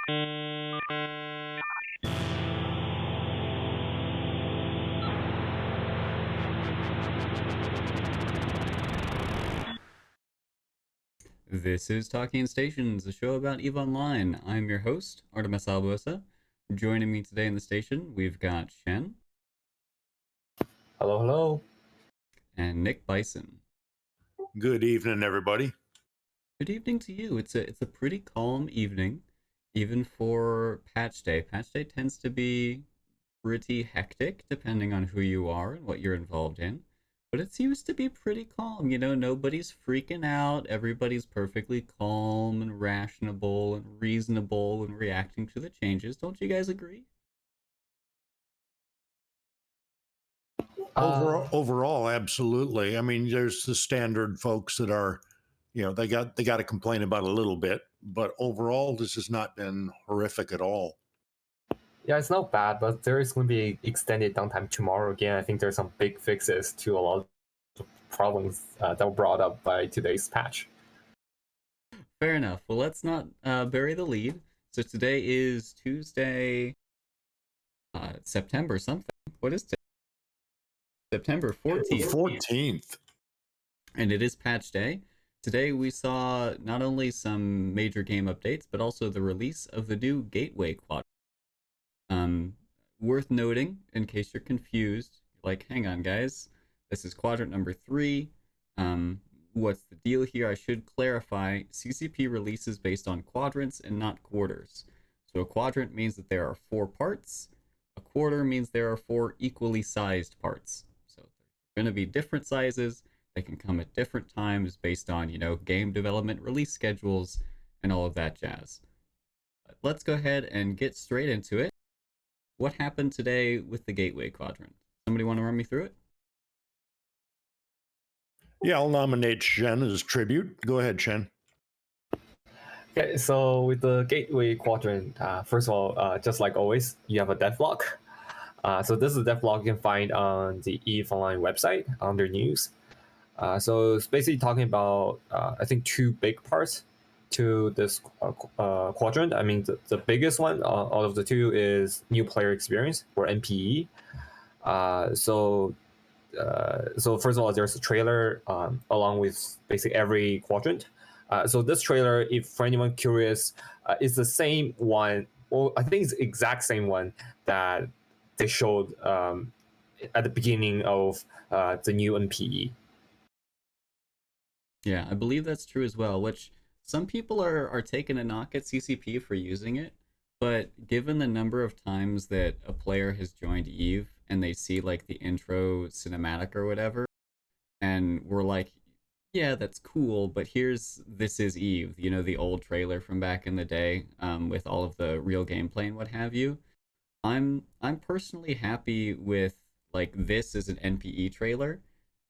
This is Talking Stations, a show about EVE Online. I'm your host, Artimus Albosa. Joining me today in the station, we've got Shen. Hello, hello. And Nick Bison. Good evening, everybody. Good evening to you. It's a pretty calm evening, even for patch day. Patch day tends to be pretty hectic, depending on who you are and what you're involved in. But it seems to be pretty calm, nobody's freaking out, everybody's perfectly calm and rational and reasonable and reacting to the changes. Don't you guys agree? Overall, absolutely. I mean, there's the standard folks that are, they got to complain about a little bit, but overall, this has not been horrific at all. Yeah, it's not bad, but there is going to be extended downtime tomorrow again. I think there's some big fixes to a lot of problems that were brought up by today's patch. Fair enough. Well, let's not bury the lead. So today is Tuesday, September something. What is today? September 14th. 14th. And it is patch day. Today we saw not only some major game updates, but also the release of the new Gateway Quadrant. Worth noting, in case you're confused, like, hang on guys, this is Quadrant number 3. What's the deal here? I should clarify, CCP releases based on quadrants and not quarters. So a quadrant means that there are 4 parts. A quarter means there are 4 equally sized parts. So they're going to be different sizes. They can come at different times based on, game development release schedules and all of that jazz. But let's go ahead and get straight into it. What happened today with the Gateway Quadrant? Somebody want to run me through it? Yeah, I'll nominate Shen as tribute. Go ahead, Shen. Okay, so with the Gateway Quadrant, first of all, just like always, you have a devlog. So this is a devlog you can find on the EVE Online website under news. So it's basically talking about, I think, 2 big parts to this quadrant. I mean, the biggest one out of the 2 is new player experience, or NPE. So first of all, there's a trailer along with basically every quadrant. So this trailer, if for anyone curious, is the same one, or I think it's the exact same one that they showed at the beginning of the new NPE. Yeah, I believe that's true as well, which some people are taking a knock at CCP for using it, but given the number of times that a player has joined EVE and they see like the intro cinematic or whatever, and we're like, yeah, that's cool, but here's This Is EVE, the old trailer from back in the day, with all of the real gameplay and what have you. I'm personally happy with like this as an NPE trailer,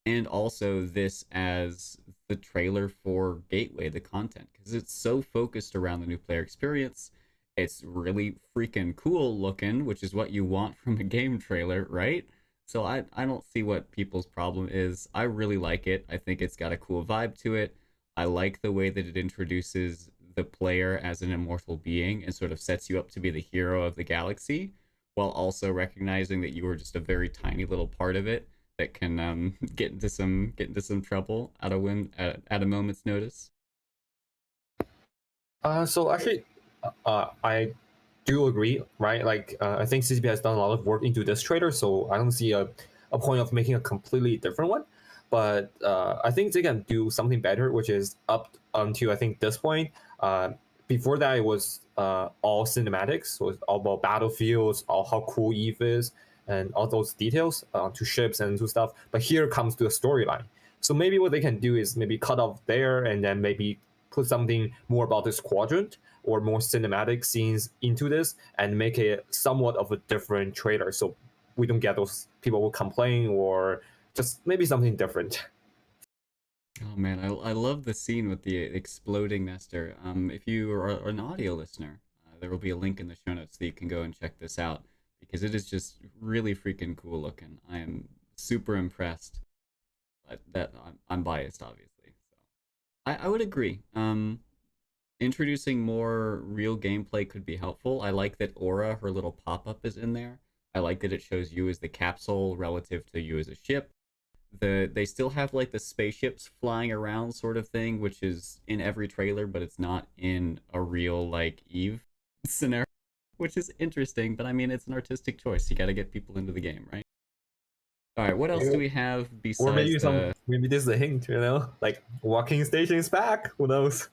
and also this as the trailer for Gateway, the content, because it's so focused around the new player experience. It's really freaking cool looking, which is what you want from a game trailer, right? So I don't see what people's problem is. I really like it. I think it's got a cool vibe to it. I like the way that it introduces the player as an immortal being and sort of sets you up to be the hero of the galaxy, while also recognizing that you were just a very tiny little part of it that can get into some trouble at a moment's notice. So actually, I do agree, right? Like, I think CCP has done a lot of work into this trailer, so I don't see a point of making a completely different one. But I think they can do something better, which is up until I think this point. Before that, it was all cinematics, so it's all about battlefields, all how cool EVE is, and all those details to ships and to stuff. But here comes to the storyline. So maybe what they can do is maybe cut off there and then maybe put something more about this quadrant or more cinematic scenes into this and make it somewhat of a different trailer, so we don't get those people who complain, or just maybe something different. Oh man, I love the scene with the exploding Nestor. If you are an audio listener, there will be a link in the show notes so you can go and check this out, because it is just really freaking cool looking. I am super impressed, but that I'm biased, obviously. So I would agree. introducing more real gameplay could be helpful. I like that Aura, her little pop-up, is in there. I like that it shows you as the capsule relative to you as a ship. They still have like the spaceships flying around sort of thing, which is in every trailer, but it's not in a real like Eve scenario, which is interesting. But I mean, it's an artistic choice. You got to get people into the game, right? All right, what else do we have Or besides the? maybe this is a hint, like walking station is back. Who knows?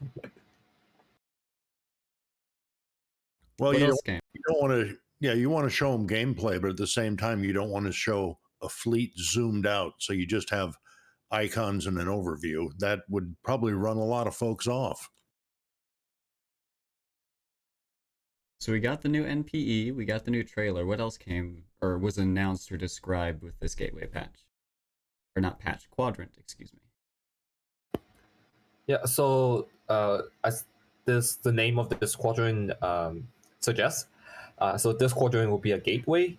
Well, What you else don't came? you don't want to yeah, you want to show them gameplay, but at the same time you don't want to show a fleet zoomed out, so you just have icons and an overview. That would probably run a lot of folks off. So we got the new NPE, we got the new trailer. What else came or was announced or described with this gateway patch? Or not patch, quadrant, excuse me. Yeah. So as the name of this quadrant suggests, so this quadrant will be a gateway.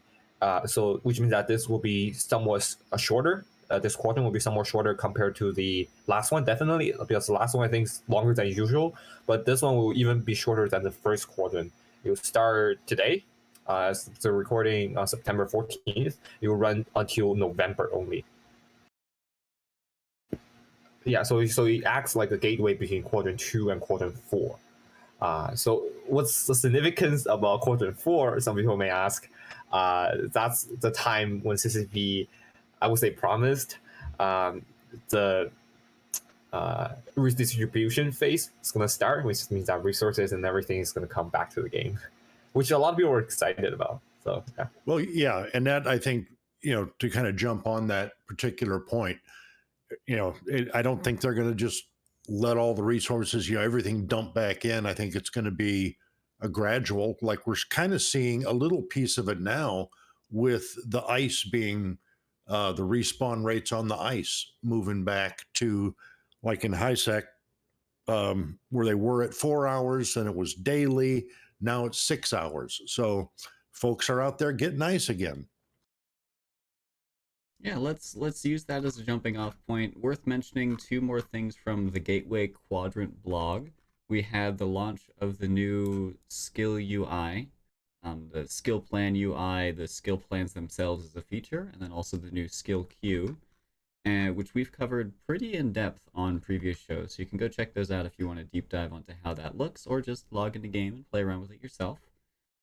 So which means that this will be somewhat shorter. This quadrant will be somewhat shorter compared to the last one, definitely, because the last one I think is longer than usual. But this one will even be shorter than the first quadrant. It will start today. The recording on September 14th. It will run until November only. Yeah, so it acts like a gateway between quadrant 2 and quadrant 4. So what's the significance about quadrant 4? Some people may ask. That's the time when CCP, I would say, promised the redistribution phase is going to start, which means that resources and everything is going to come back to the game, which a lot of people are excited about. So yeah. Well, yeah, and that I think, to kind of jump on that particular point, I don't think they're going to just let all the resources, everything dump back in. I think it's going to be a gradual, like we're kind of seeing a little piece of it now with the ice being the respawn rates on the ice moving back to like in HiSec, where they were at 4 hours and it was daily. Now it's 6 hours. So folks are out there getting ice again. Yeah, let's use that as a jumping off point. Worth mentioning two more things from the Gateway Quadrant blog. We had the launch of the new skill UI, the skill plan UI, the skill plans themselves as a feature, and then also the new skill queue, which we've covered pretty in depth on previous shows. So you can go check those out if you want to deep dive onto how that looks, or just log into game and play around with it yourself.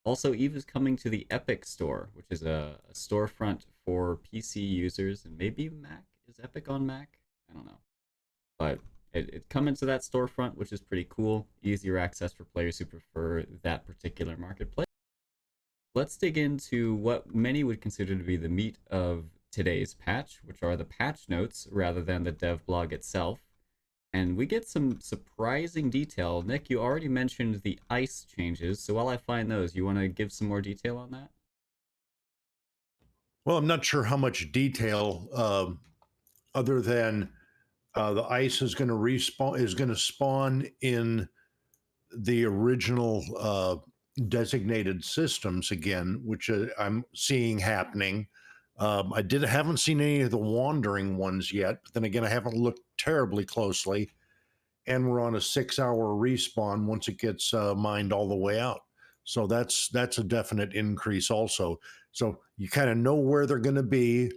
Also, Eve is coming to the Epic Store, which is a storefront for PC users and maybe Mac. Is Epic on Mac? I don't know. But it coming to that storefront, which is pretty cool. Easier access for players who prefer that particular marketplace. Let's dig into what many would consider to be the meat of today's patch, which are the patch notes rather than the dev blog itself. And we get some surprising detail. Nick, you already mentioned the ice changes, so while I find those, you want to give some more detail on that? Well, I'm not sure how much detail, other than the ice is going to spawn in the original designated systems again, which I'm seeing happening. Haven't seen any of the wandering ones yet, but then again, I haven't looked terribly closely. And we're on a 6 hour respawn once it gets mined all the way out. So that's a definite increase also. So you kind of know where they're going to be,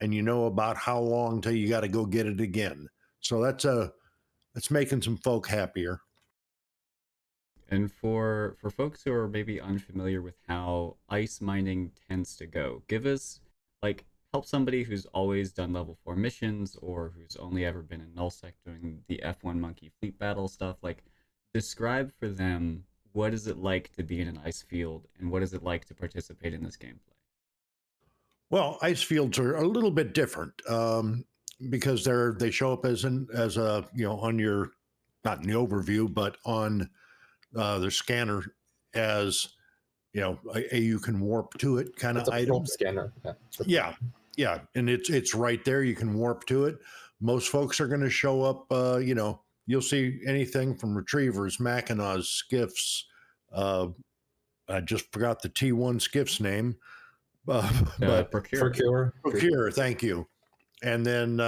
and you know about how long till you got to go get it again. So that's making some folk happier. And for folks who are maybe unfamiliar with how ice mining tends to go, give us like help somebody who's always done level 4 missions or who's only ever been in nullsec doing the F1 monkey fleet battle stuff. Like, describe for them what is it like to be in an ice field and what is it like to participate in this gameplay. Well, ice fields are a little bit different, because they show up as a on your, not in the overview, but on their scanner as you can warp to it kind of It's a item. probe scanner. Yeah, and it's right there. You can warp to it. Most folks are going to show up. You'll see anything from retrievers, Mackinaws, skiffs. I just forgot the T1 skiff's name, but Procure. Procure. Thank you. And then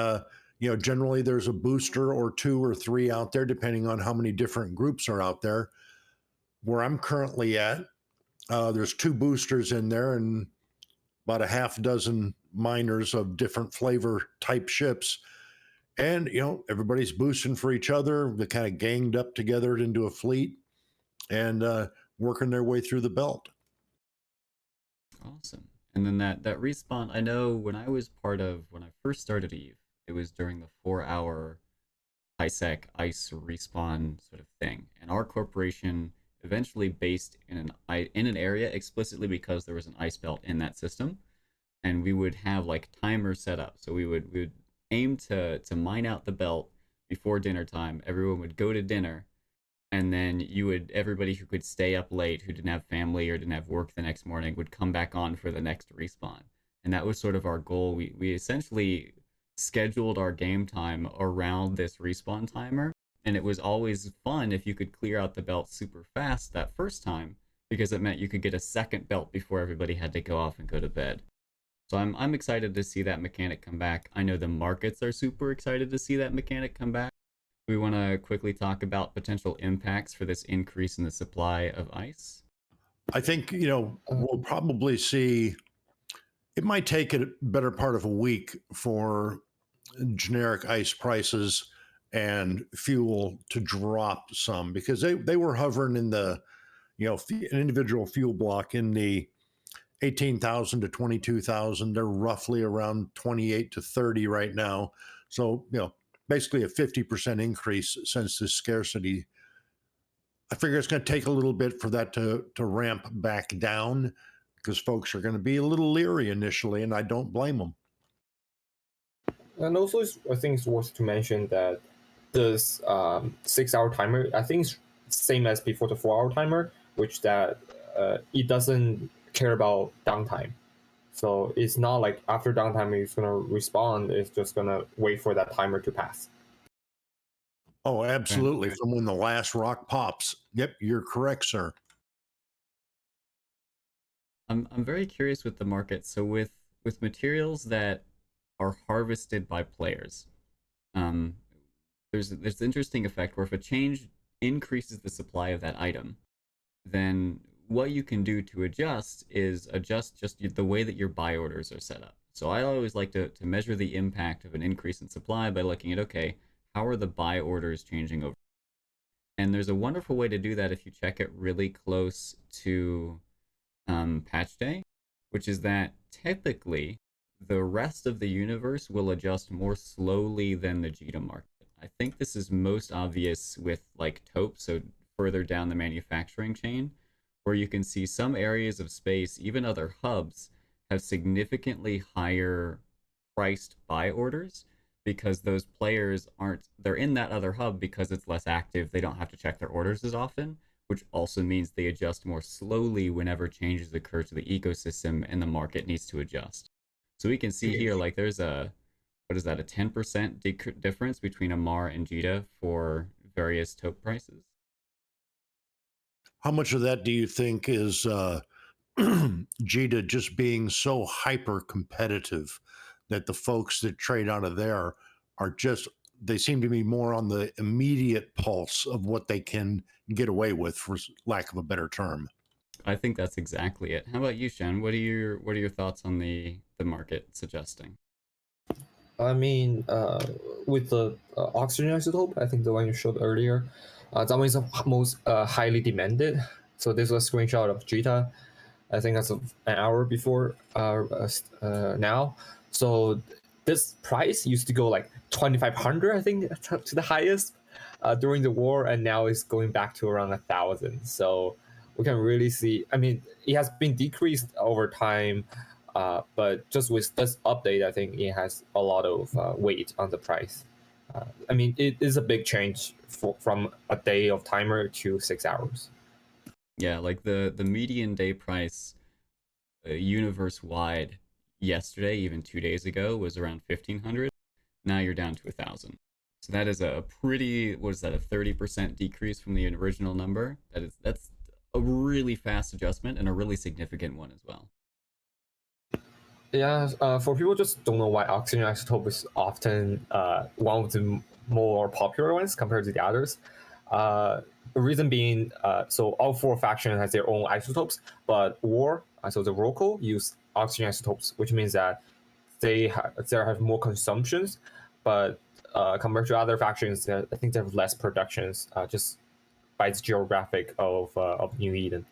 Generally there's a booster or 2 or 3 out there, depending on how many different groups are out there. Where I'm currently at, there's 2 boosters in there and about a half dozen miners of different flavor type ships. And, everybody's boosting for each other. They kind of ganged up together into a fleet and working their way through the belt. Awesome. And then that respawn, I know when I first started Eve, it was during the 4-hour HiSec ice respawn sort of thing. And our corporation eventually based in an area explicitly because there was an ice belt in that system. And we would have like timers set up. So we would aim to mine out the belt before dinner time. Everyone would go to dinner, and then everybody who could stay up late, who didn't have family or didn't have work the next morning, would come back on for the next respawn. And that was sort of our goal. We essentially scheduled our game time around this respawn timer, and it was always fun if you could clear out the belt super fast that first time, because it meant you could get a second belt before everybody had to go off and go to bed. So I'm excited to see that mechanic come back. I know the markets are super excited to see that mechanic come back. We want to quickly talk about potential impacts for this increase in the supply of ice. I think, we'll probably see, it might take a better part of a week for generic ice prices and fuel to drop some, because they were hovering in the, an individual fuel block in the 18,000 to 22,000. They're roughly around 28 to 30 right now. So, basically a 50% increase since this scarcity. I figure it's going to take a little bit for that to ramp back down, because folks are going to be a little leery initially, and I don't blame them. And also, I think it's worth to mention that this 6-hour timer, I think, is same as before the 4-hour timer, which that it doesn't care about downtime. So it's not like after downtime it's going to respawn. It's just going to wait for that timer to pass. Oh, absolutely. From when the last rock pops. Yep, you're correct, sir. I'm very curious with the market. So with materials that are harvested by players, there's this interesting effect where if a change increases the supply of that item, then what you can do to adjust is adjust just the way that your buy orders are set up. So I always like to measure the impact of an increase in supply by looking at, okay, how are the buy orders changing over? And there's a wonderful way to do that if you check it really close to patch day, which is that typically the rest of the universe will adjust more slowly than the JITA market. I think this is most obvious with like taupe, so further down the manufacturing chain, where you can see some areas of space, even other hubs, have significantly higher priced buy orders because those players they're in that other hub because it's less active. They don't have to check their orders as often, which also means they adjust more slowly whenever changes occur to the ecosystem and the market needs to adjust. So we can see here, like there's a 10% difference between Amar and JITA for various taupe prices. How much of that do you think is JITA just being so hyper competitive that the folks that trade out of there they seem to be more on the immediate pulse of what they can get away with, for lack of a better term? I think that's exactly it. How about you, Shen? What are your thoughts on the market suggesting? I mean, with the oxygen isotope, I think the one you showed earlier, that one is the most highly demanded. So this was a screenshot of JITA. I think that's an hour before now. So this price used to go like 2,500, I think, to the highest during the war, and now it's going back to around 1,000. So we can really see. I mean, it has been decreased over time, but just with this update, I think it has a lot of weight on the price. I mean, it is a big change from a day of timer to 6 hours. Yeah, like the median day price universe wide yesterday, even 2 days ago, was around 1,500. Now you're down to 1,000. So that is a pretty, what is that, a 30% decrease from the original number? That's a really fast adjustment and a really significant one as well. Yeah, for people just don't know why oxygen isotope is often one of the more popular ones compared to the others. The reason being, so all four factions has their own isotopes, but war, so the local use oxygen isotopes, which means that they have more consumptions, but compared to other factions, I think they have less productions, just by its geographic of New Eden.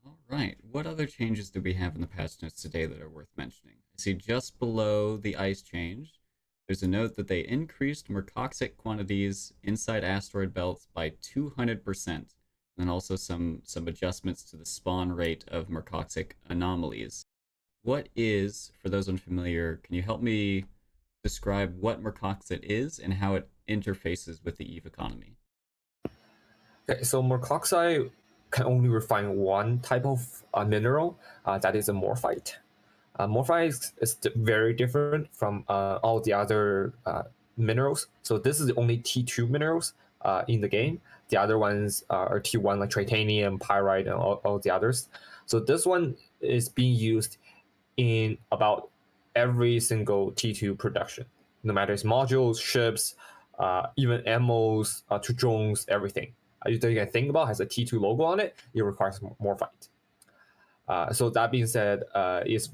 All right. What other changes do we have in the patch notes today that are worth mentioning? I see just below the ice change, there's a note that they increased Mercoxit quantities inside asteroid belts by 200%, and also some adjustments to the spawn rate of Mercoxit anomalies. What is, for those unfamiliar, can you help me describe what Mercoxit is and how it interfaces with the EVE economy? Okay, so mercoxide can only refine one type of mineral, that is a morphite. Morphite is very different from all the other minerals. So this is the only T2 minerals in the game. The other ones are T1, like titanium, pyrite, and all the others. So this one is being used in about every single T2 production, no matter it's modules, ships, even ammos, to drones, everything. You can think about has a T2 logo on it, it requires morphite. So that being said, it's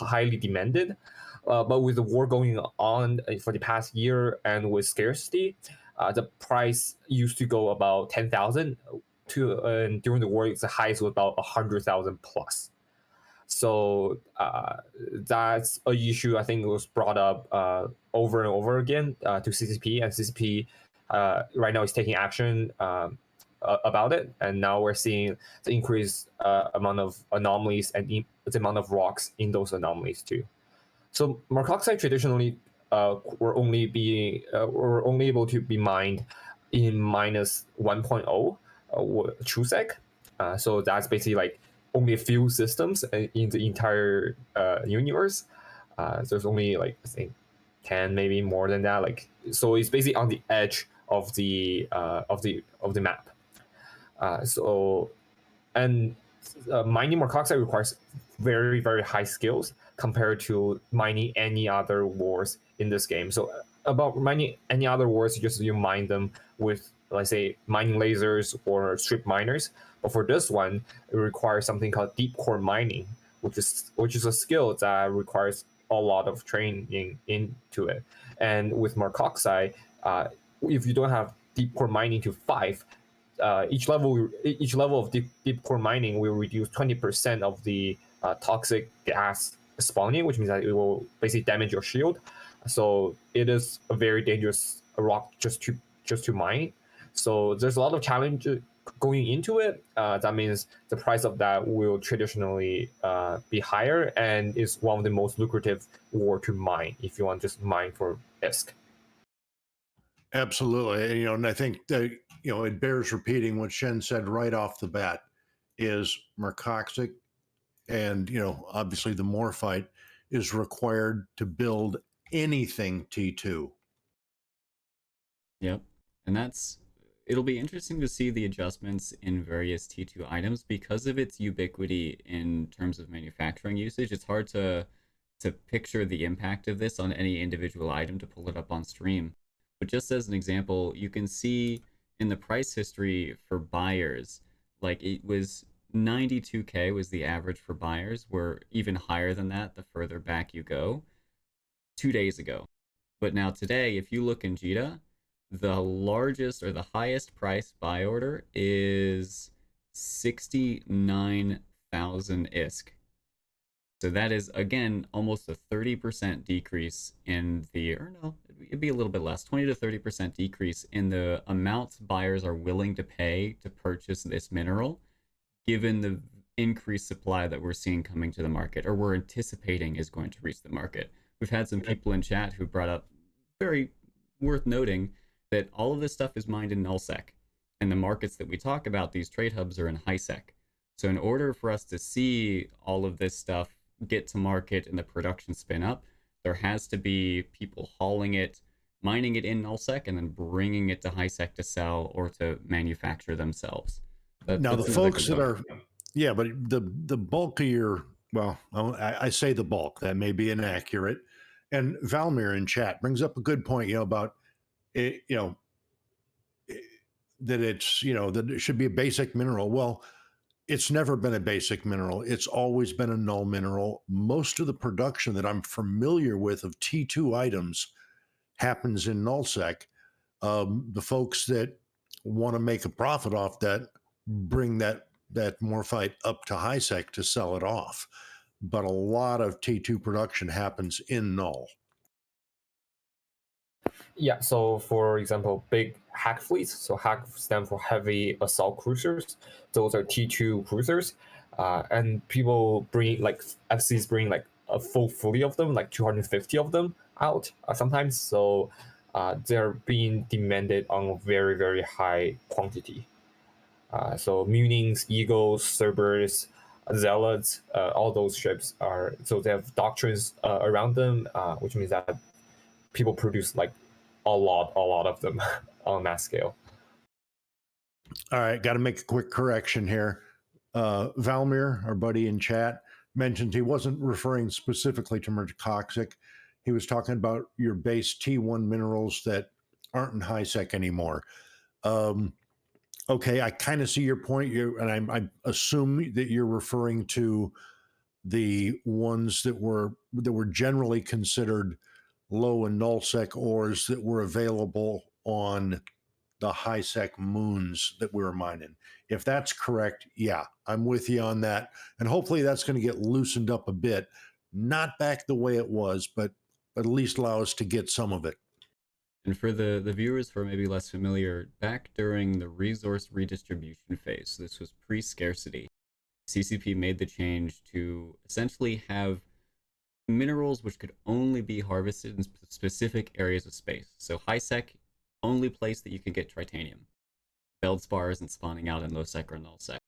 highly demanded. But with the war going on for the past year and with scarcity, the price used to go about 10,000 to, and during the war, the highest was about 100,000 plus. So that's a issue I think was brought up over and over again to CCP, and CCP right now is taking action about it. And now we're seeing the increased amount of anomalies and the amount of rocks in those anomalies too. So Mercoxide traditionally were only able to be mined in minus 1.0 true sec. So that's basically like only a few systems in the entire universe. There's only like I think 10, maybe more than that. Like so, it's basically on the edge of the map. So and mining Mercoxide requires very high skills compared to mining any other wars in this game. So about mining any other wars, just you mine them with, let's say, mining lasers or strip miners. But for this one, it requires something called deep core mining, which is a skill that requires a lot of training into it. And with Mercoxide, if you don't have deep core mining to 5, each level of deep core mining will reduce 20% of the toxic gas spawning, which means that it will basically damage your shield. So it is a very dangerous rock just to mine. So there's a lot of challenge going into it. That means the price of that will traditionally be higher, and is one of the most lucrative ore to mine if you want to just mine for ISK. Absolutely. And I think that, it bears repeating what Shen said right off the bat is Mercoxic and, obviously the morphite is required to build anything T2. Yep. And it'll be interesting to see the adjustments in various T2 items because of its ubiquity in terms of manufacturing usage. It's hard to picture the impact of this on any individual item to pull it up on stream. But just as an example, you can see in the price history for buyers, like it was 92K was the average for buyers, were even higher than that the further back you go 2 days ago. But now today, if you look in Jita, the largest or the highest price buy order is 69,000 ISK. So that is, again, almost a 30% decrease in the, or no, it'd be a little bit less, 20 to 30% decrease in the amount buyers are willing to pay to purchase this mineral, given the increased supply that we're seeing coming to the market, or we're anticipating is going to reach the market. We've had some people in chat who brought up, very worth noting, that all of this stuff is mined in nullsec. And the markets that we talk about, these trade hubs, are in highsec. So in order for us to see all of this stuff get to market and the production spin up, there has to be people hauling it, mining it in nullsec, and then bringing it to highsec to sell or to manufacture themselves. Now the folks that are Yeah, but the bulk of your, well, I say the bulk, that may be inaccurate. And Valmir in chat brings up a good point, about it, that it's, that it should be a basic mineral. Well, it's never been a basic mineral. It's always been a null mineral. Most of the production that I'm familiar with of T2 items happens in nullsec. The folks that want to make a profit off that bring that morphite up to high sec to sell it off. But a lot of T2 production happens in null. Yeah, so for example, big hack fleets, so hack stand for heavy assault cruisers. Those are T2 cruisers. And people bring, like, FCs bring like a full fleet of them, like 250 of them out sometimes. So they're being demanded on very, very high quantity. So Munings, Eagles, Cerberus, Zealots, all those ships are, so they have doctrines around them, which means that people produce like a lot of them on mass scale. All right, got to make a quick correction here. Valmir, our buddy in chat, mentioned he wasn't referring specifically to Mercoxit. He was talking about your base T1 minerals that aren't in high sec anymore. Okay, I kind of see your point. And I assume that you're referring to the ones that were generally considered low and null sec ores that were available on the high sec moons that we were mining. If that's correct, yeah, I'm with you on that. And hopefully that's going to get loosened up a bit. Not back the way it was, but at least allow us to get some of it. And for the viewers who are maybe less familiar, back during the resource redistribution phase, this was pre-scarcity, CCP made the change to essentially have minerals which could only be harvested in specific areas of space. So high sec, only place that you can get tritanium. Feldspar isn't spawning out in low sec or null sec.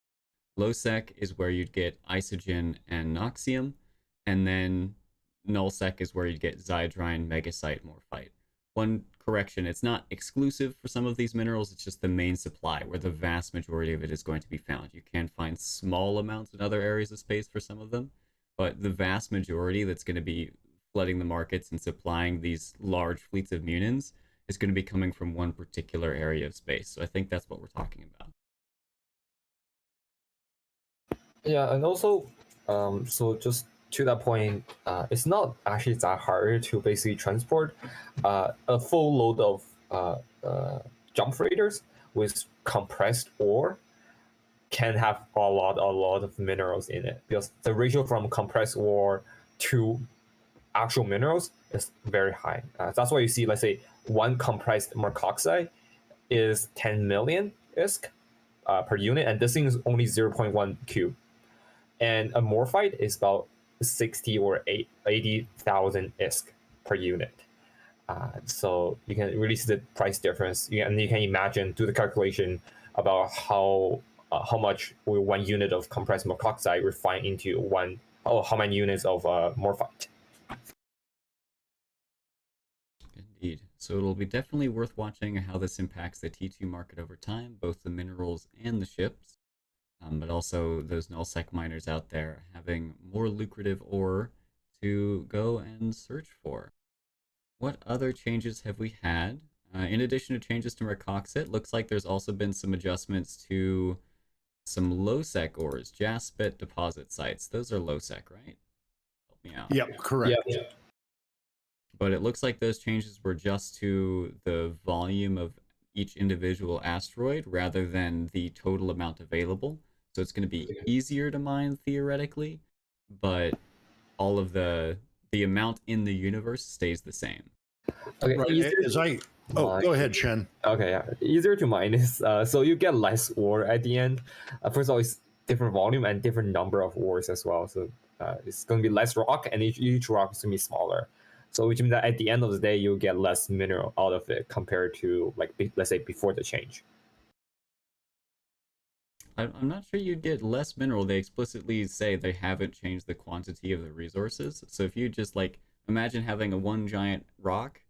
Low sec is where you'd get isogen and noxium, and then null sec is where you'd get zydrine, megasite, morphite. One correction, it's not exclusive for some of these minerals, it's just the main supply where the vast majority of it is going to be found. You can find small amounts in other areas of space for some of them, but the vast majority that's going to be flooding the markets and supplying these large fleets of munins is going to be coming from one particular area of space. So I think that's what we're talking about. Yeah, and also, so just to that point, it's not actually that hard to basically transport a full load of jump freighters with compressed ore can have a lot of minerals in it, because the ratio from compressed ore to actual minerals is very high. That's why you see, let's say, one compressed mercoxide is 10 million ISK per unit, and this thing is only 0.1 cube. And a morphite is about 60 or 80,000 ISK per unit. So you can really see the price difference, and you can imagine, do the calculation about how much will 1 unit of compressed mercoxide refine into how many units of morphite. Indeed. So it'll be definitely worth watching how this impacts the T2 market over time, both the minerals and the ships, but also those nullsec miners out there having more lucrative ore to go and search for. What other changes have we had? In addition to changes to Mercoxit, looks like there's also been some adjustments to some low-sec ores, Jaspet deposit sites. Those are low-sec, right? Help me out. Yep, correct. Yep. But it looks like those changes were just to the volume of each individual asteroid rather than the total amount available. So it's going to be easier to mine theoretically, but all of the amount in the universe stays the same. Okay, right. Go ahead, Shen. Okay, yeah. Easier to mine is so you get less ore at the end. First of all, it's different volume and different number of ores as well. So it's going to be less rock, and each rock is going to be smaller. So which means that at the end of the day, you'll get less mineral out of it compared to, like, let's say, before the change. I'm not sure you'd get less mineral. They explicitly say they haven't changed the quantity of the resources. So if you just, like, imagine having a one giant rock,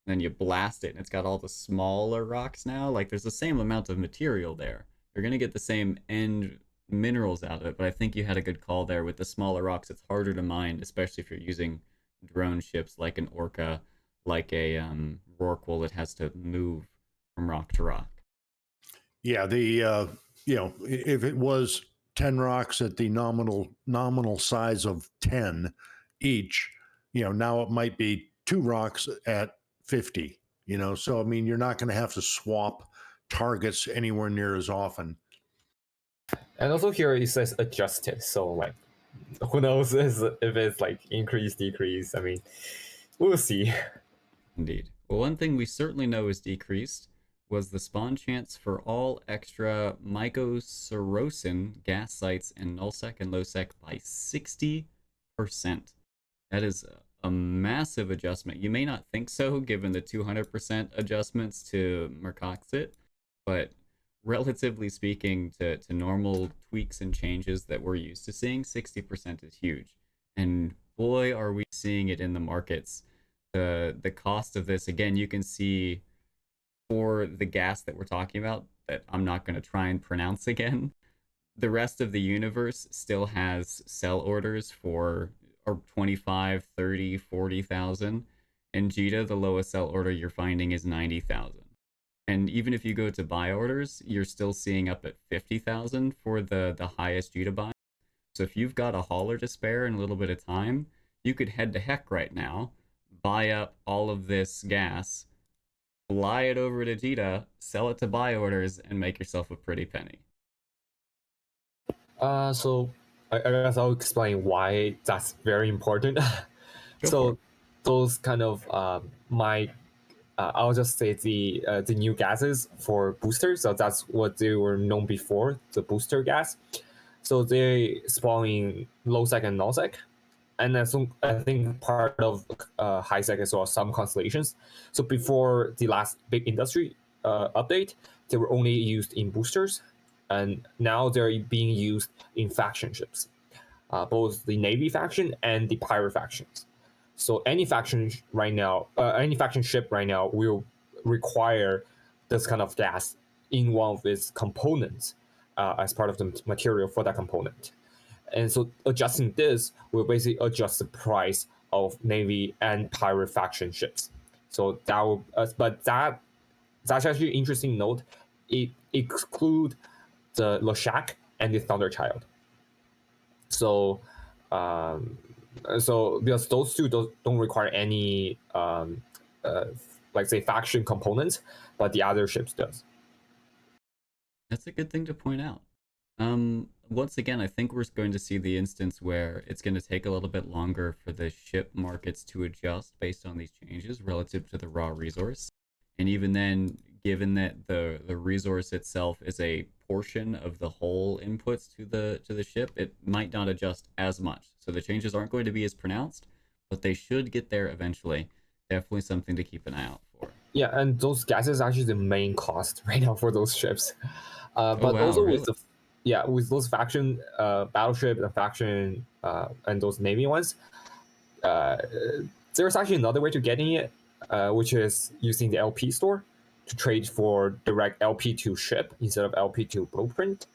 then you blast it and it's got all the smaller rocks now, like, there's the same amount of material there. You're going to get the same end minerals out of it, but I think you had a good call there. With the smaller rocks, it's harder to mine, especially if you're using drone ships like an Orca, like a Rorqual that has to move from rock to rock. Yeah, the if it was 10 rocks at the nominal size of 10 each, now it might be 2 rocks at 50. So I mean, you're not going to have to swap targets anywhere near as often. And also here it says adjusted, so like who knows if it's like increase, decrease. I mean, we'll see. Indeed. Well, one thing we certainly know is decreased was the spawn chance for all extra mycosaurocin gas sites in nullsec and lowsec by 60%. That is a massive adjustment. You may not think so, given the 200% adjustments to Mercoxit, but relatively speaking to normal tweaks and changes that we're used to seeing, 60% is huge. And boy, are we seeing it in the markets. The cost of this, again, you can see for the gas that we're talking about, that I'm not going to try and pronounce again. The rest of the universe still has sell orders for 25, 30, 40,000. In Jita, the lowest sell order you're finding is 90,000. And even if you go to buy orders, you're still seeing up at 50,000 for the highest Jita buy. So if you've got a hauler to spare and a little bit of time, you could head to heck right now, buy up all of this gas, fly it over to Jita, sell it to buy orders, and make yourself a pretty penny. So I guess I'll explain why that's very important. Go for So it. those kind of I'll just say the new gases for boosters. So that's what they were known before, the booster gas. So they spawn in low sec and null sec, and I think part of high sec as well, some constellations. So before the last big industry update, they were only used in boosters, and now they're being used in faction ships, both the Navy faction and the pirate factions. So any faction right now, any faction ship right now will require this kind of gas in one of its components as part of the material for that component. And so adjusting this will basically adjust the price of Navy and pirate faction ships. So that will, but that's actually an interesting note. It exclude the Lashak and the Thunderchild. So because those two don't require any like say faction components, but the other ships does. That's a good thing to point out. Once again, I think we're going to see the instance where it's going to take a little bit longer for the ship markets to adjust based on these changes relative to the raw resource. And even then, given that the resource itself is a portion of the whole inputs to the ship, it might not adjust as much. So the changes aren't going to be as pronounced, but they should get there eventually. Definitely something to keep an eye out for. Yeah, and those gases are actually the main cost right now for those ships. Oh, But wow, also really? with those faction battleship and faction and those Navy ones, uh, there's actually another way to getting it, which is using the LP store to trade for direct LP to ship instead of LP to blueprint,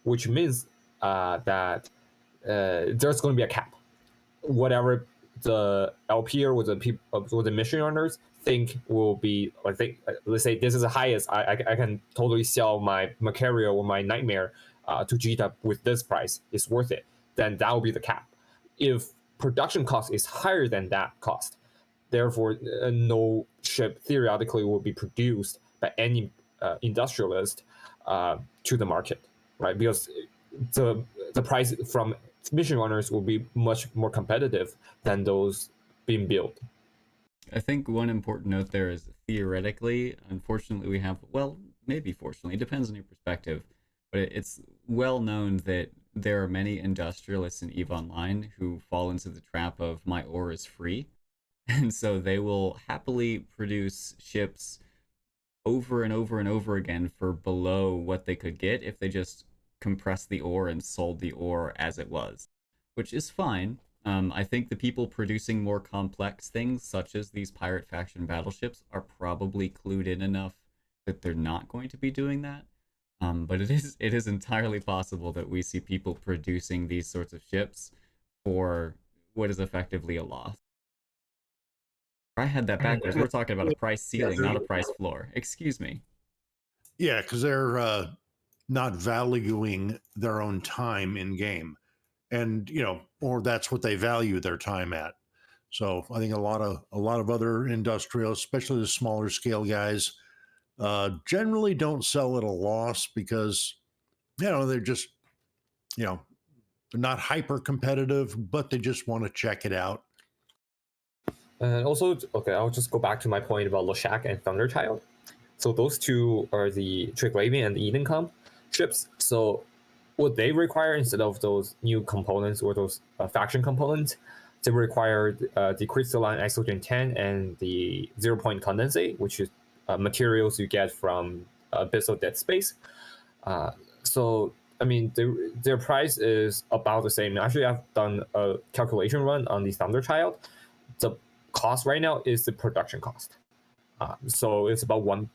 which means that there's going to be a cap. Whatever the LP or the mission runners think will be, like, let's say this is the highest I can totally sell my Macario or my Nightmare to Jita with this price, it's worth it, then that will be the cap. If production cost is higher than that cost, therefore no ship theoretically will be produced by any industrialist to the market, right? Because the price from mission runners will be much more competitive than those being built. I think one important note there is theoretically, unfortunately, we have, well, maybe fortunately, it depends on your perspective, but it's well known that there are many industrialists in EVE Online who fall into the trap of my ore is free. And so they will happily produce ships over and over and over again for below what they could get if they just compressed the ore and sold the ore as it was, which is fine. I think the people producing more complex things, such as these pirate faction battleships, are probably clued in enough that they're not going to be doing that. But it is entirely possible that we see people producing these sorts of ships for what is effectively a loss. I had that backwards. We're talking about a price ceiling, not a price floor. Excuse me. Yeah, because they're not valuing their own time in game, and or that's what they value their time at. So I think a lot of other industrials, especially the smaller scale guys, generally don't sell at a loss because they're just they're not hyper competitive, but they just want to check it out. And also, okay, I'll just go back to my point about Loshak and Thunderchild. So those two are the Triglavian and the Edencom ships. So what they require instead of those new components or those faction components, they require the crystalline exogen 10 and the 0-point condensate, which is materials you get from Abyssal Dead Space. So I mean, their price is about the same. Actually, I've done a calculation run on the Thunderchild. The cost right now is the production cost. So it's about 1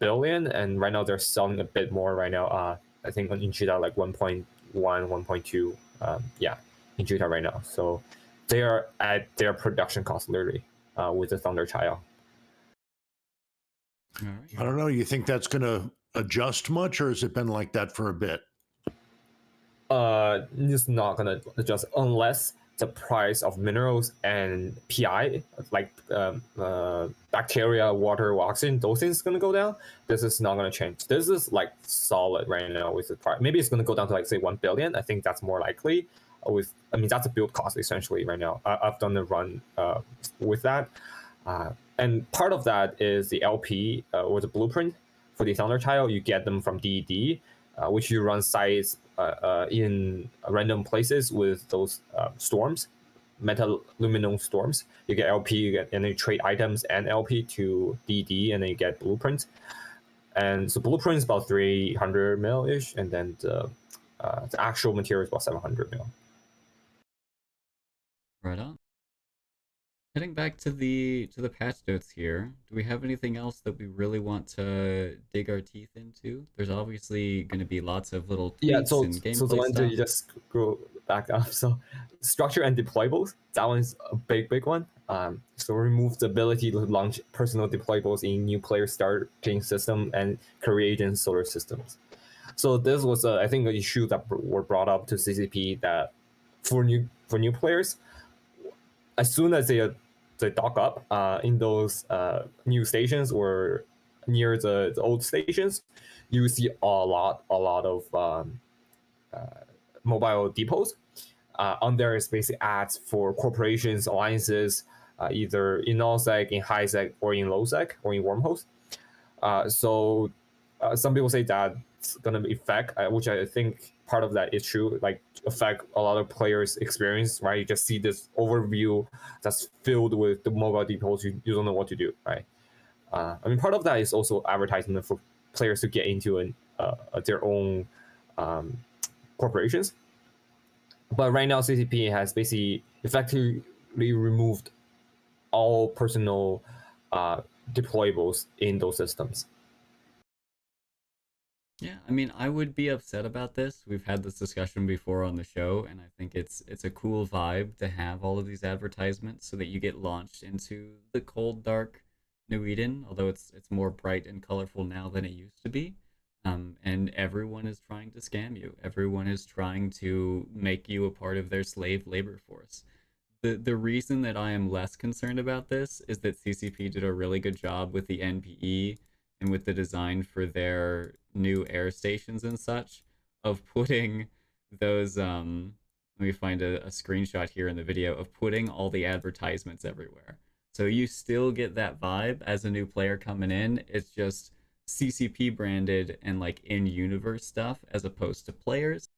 billion, and right now they're selling a bit more right now. I think on Inchita like 1.1, 1.2. Yeah, Inchita right now. So they are at their production cost literally with the Thunderchild. All right. I don't know. You think that's going to adjust much, or has it been like that for a bit? It's not gonna adjust unless the price of minerals and PI, like bacteria, water, oxygen, those things gonna go down. This is not gonna change. This is like solid right now with the price. Maybe it's gonna go down to like say 1 billion. I think that's more likely. I mean that's a build cost essentially right now. I've done the run with that, and part of that is the LP or the blueprint for the Thunderchild. You get them from DED. Which you run sites in random places with those storms, metaluminal storms. You get LP, and then you trade items and LP to DD, and then you get blueprints. And so blueprint is about 300 mil ish, and then the actual material is about 700 mil. Right on. Heading back to the patch notes here, do we have anything else that we really want to dig our teeth into? There's obviously going to be lots of little tweaks and gameplay the one stuff. you just go back up. So structure and deployables, that one's a big one. So remove the ability to launch personal deployables in new player starting system and create in solar systems. So this was I think an issue that were brought up to CCP that for new players, as soon as they dock up in those new stations or near the old stations, you see a lot of mobile depots. On there is basically ads for corporations, alliances, either in nullsec, in highsec, or in lowsec, or in wormholes. So some people say that's going to affect, which I think part of that is true, like affect a lot of players' experience, right? You just see this overview that's filled with the mobile depots, you don't know what to do, right? I mean, part of that is also advertisement for players to get into their own corporations. But right now, CCP has basically effectively removed all personal deployables in those systems. Yeah, I mean, I would be upset about this. We've had this discussion before on the show, and I think it's a cool vibe to have all of these advertisements so that you get launched into the cold, dark New Eden, although it's more bright and colorful now than it used to be. And everyone is trying to scam you. Everyone is trying to make you a part of their slave labor force. The reason that I am less concerned about this is that CCP did a really good job with the NPE and with the design for their new air stations and such of putting those let me find a screenshot here in the video of putting all the advertisements everywhere. So you still get that vibe as a new player coming in. It's just CCP branded and like in-universe stuff as opposed to players.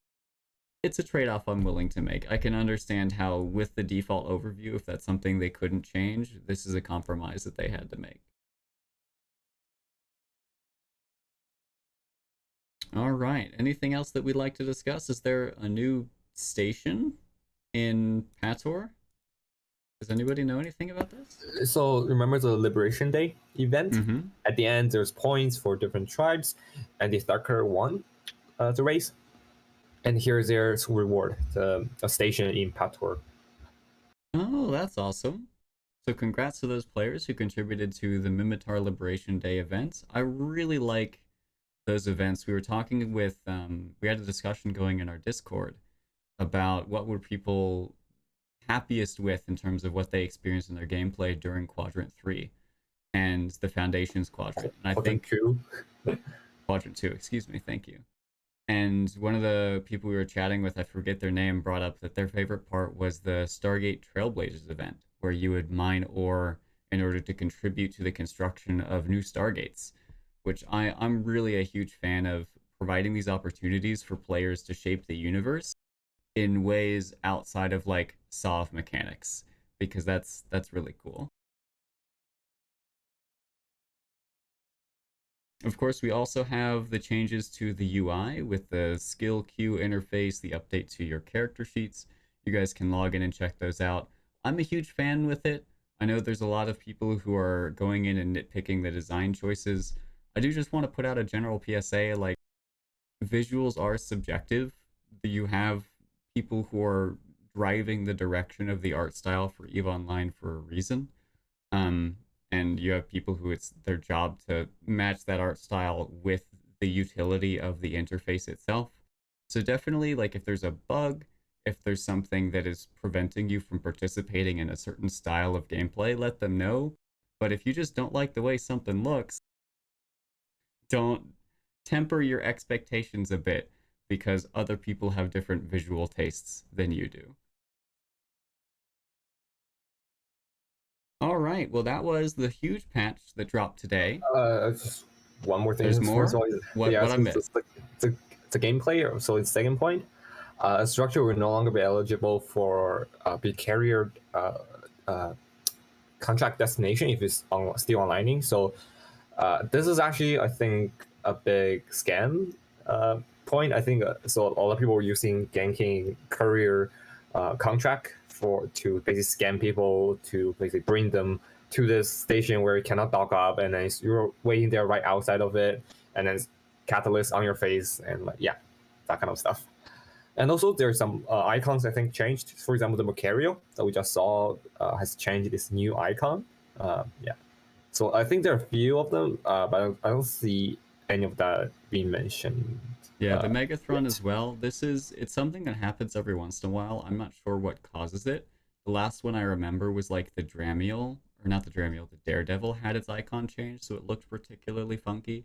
It's a trade-off I'm willing to make. I can understand how with the default overview, if that's something they couldn't change, this is a compromise that they had to make. All right. Anything else that we'd like to discuss? Is there a new station in Pator? Does anybody know anything about this? So remember the Liberation Day event? Mm-hmm. At the end, there's points for different tribes, and the Thacker won. the race. And here's their reward, a station in Pator. Oh, that's awesome. So congrats to those players who contributed to the Mimitar Liberation Day event. I really like those events. We were talking with, we had a discussion going in our Discord about what were people happiest with in terms of what they experienced in their gameplay during Quadrant 3 and the Foundations Quadrant. And I think Quadrant 2, excuse me, thank you. And one of the people we were chatting with, I forget their name, brought up that their favorite part was the Stargate Trailblazers event, where you would mine ore in order to contribute to the construction of new Stargates, which I'm really a huge fan of, providing these opportunities for players to shape the universe in ways outside of like solve mechanics, because that's really cool. Of course, we also have the changes to the UI with the skill queue interface, the update to your character sheets. You guys can log in and check those out. I'm a huge fan with it. I know there's a lot of people who are going in and nitpicking the design choices. I do just want to put out a general PSA, like, visuals are subjective. You have people who are driving the direction of the art style for EVE Online for a reason. And you have people who it's their job to match that art style with the utility of the interface itself. So definitely, like, if there's a bug, if there's something that is preventing you from participating in a certain style of gameplay, let them know. But if you just don't like the way something looks, don't temper your expectations a bit, because other people have different visual tastes than you do. All right, well, that was the huge patch that dropped today. Just one more thing. There's more? First of all, What I missed? It's a gameplay. So its second point, a structure will no longer be eligible for be carrier contract destination if it's still onlining. So this is actually, I think, a big scam point. I think so. A lot of people were using Ganking Courier contract to basically scam people, to basically bring them to this station where you cannot dock up, and then you're waiting there right outside of it, and then catalyst on your face, and like, yeah, that kind of stuff. And also there's some icons I think changed. For example, the Mercurial that we just saw has changed its new icon. Yeah. So I think there are a few of them, but I don't see any of that being mentioned. Yeah, the Megathron as well. It's something that happens every once in a while. I'm not sure what causes it. The last one I remember was like the Dramiel, or not the Dramiel, the Daredevil had its icon changed, so it looked particularly funky.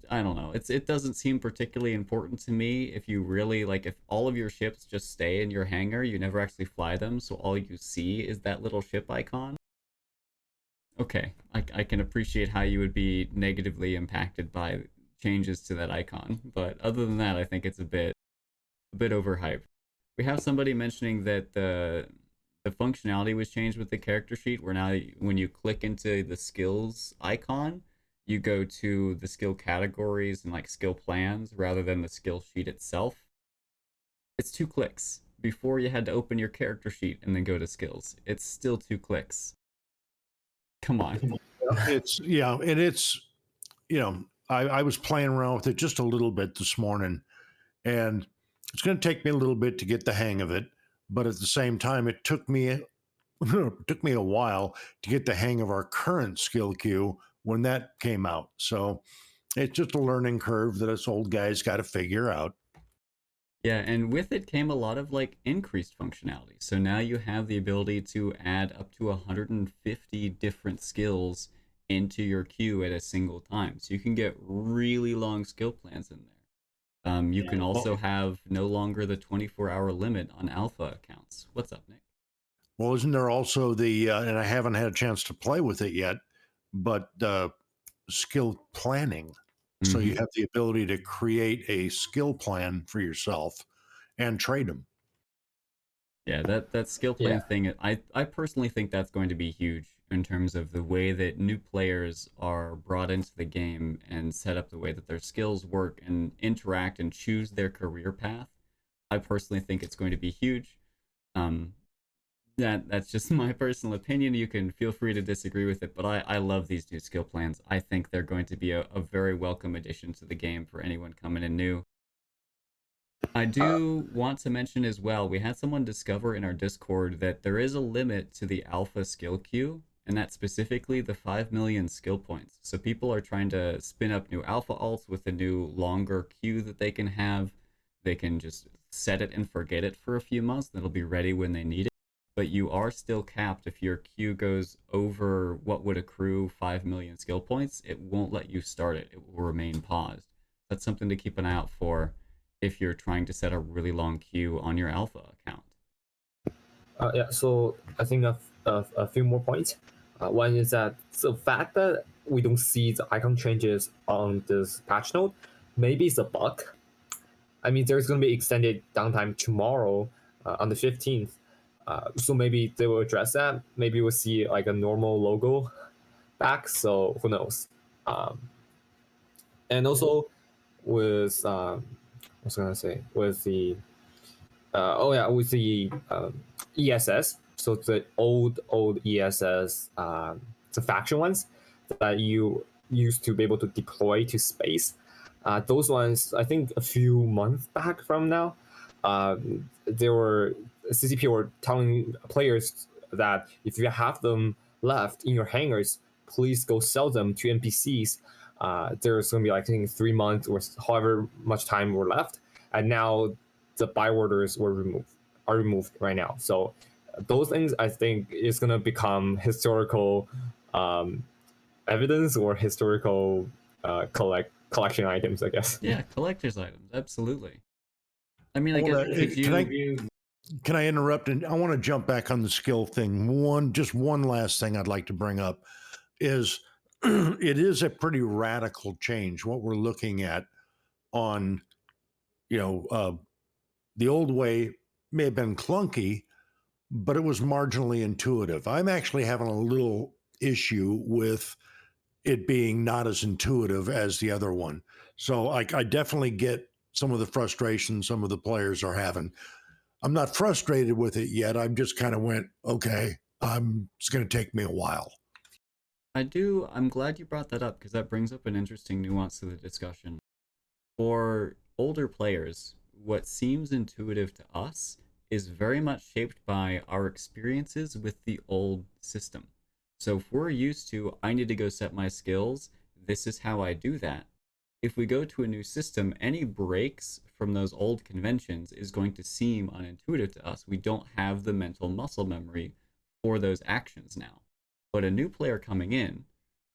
I don't know. It doesn't seem particularly important to me. If you really like, if all of your ships just stay in your hangar, you never actually fly them, so all you see is that little ship icon. Okay, I can appreciate how you would be negatively impacted by changes to that icon, but other than that, I think it's a bit overhyped. We have somebody mentioning that the functionality was changed with the character sheet, where now when you click into the skills icon, you go to the skill categories and like skill plans rather than the skill sheet itself. It's 2 clicks. Before you had to open your character sheet and then go to skills. It's still 2 clicks. Come on. It's, yeah, and it's, you know, I was playing around with it just a little bit this morning, and it's going to take me a little bit to get the hang of it. But at the same time, it took me a while to get the hang of our current skill queue when that came out. So it's just a learning curve that us old guys got to figure out. Yeah, and with it came a lot of like increased functionality. So now you have the ability to add up to 150 different skills into your queue at a single time. So you can get really long skill plans in there. You can also have no longer the 24-hour limit on alpha accounts. What's up, Nick? Well, isn't there also the, and I haven't had a chance to play with it yet, but skill planning. So you have the ability to create a skill plan for yourself and trade them. Yeah, that skill plan thing, I personally think that's going to be huge in terms of the way that new players are brought into the game and set up the way that their skills work and interact and choose their career path. I personally think it's going to be huge. That's just my personal opinion. You can feel free to disagree with it, but I love these new skill plans. I think they're going to be a very welcome addition to the game for anyone coming in new. I Uh, do want to mention as well, we had someone discover in our Discord that there is a limit to the alpha skill queue, and that's specifically the 5 million skill points. So people are trying to spin up new alpha alts with a new longer queue that they can have. They can just set it and forget it for a few months, and it'll be ready when they need it. But you are still capped. If your queue goes over what would accrue 5 million skill points, it won't let you start it. It will remain paused. That's something to keep an eye out for if you're trying to set a really long queue on your alpha account. yeah, so I think a few more points. One is that the fact that we don't see the icon changes on this patch note, maybe it's a bug. I mean, there's going to be extended downtime tomorrow on the 15th. So maybe they will address that. Maybe we'll see like a normal logo back. So who knows? And also with what's I gonna say with the with the ESS. So the old ESS, the faction ones that you used to be able to deploy to space. Those ones, I think, a few months back from now, they were CCP were telling players that if you have them left in your hangars, please go sell them to NPCs. There's going to be like I think 3 months or however much time were left, and now the buy orders are removed right now. So those things I think is going to become historical evidence or historical collection items, I guess. Yeah, collector's items, absolutely. I mean, I I guess wanna, could can I interrupt? And I want to jump back on the skill thing. Just one last thing I'd like to bring up is it is a pretty radical change what we're looking at on, the old way may have been clunky, but it was marginally intuitive. I'm actually having a little issue with it being not as intuitive as the other one. So I definitely get some of the frustration some of the players are having. I'm not frustrated with it yet. I'm just kind of went, okay, it's going to take me a while. I'm glad you brought that up because that brings up an interesting nuance to the discussion. For older players, what seems intuitive to us is very much shaped by our experiences with the old system. So if we're used to, I need to go set my skills, this is how I do that. If we go to a new system, any breaks from those old conventions is going to seem unintuitive to us. We don't have the mental muscle memory for those actions now. But a new player coming in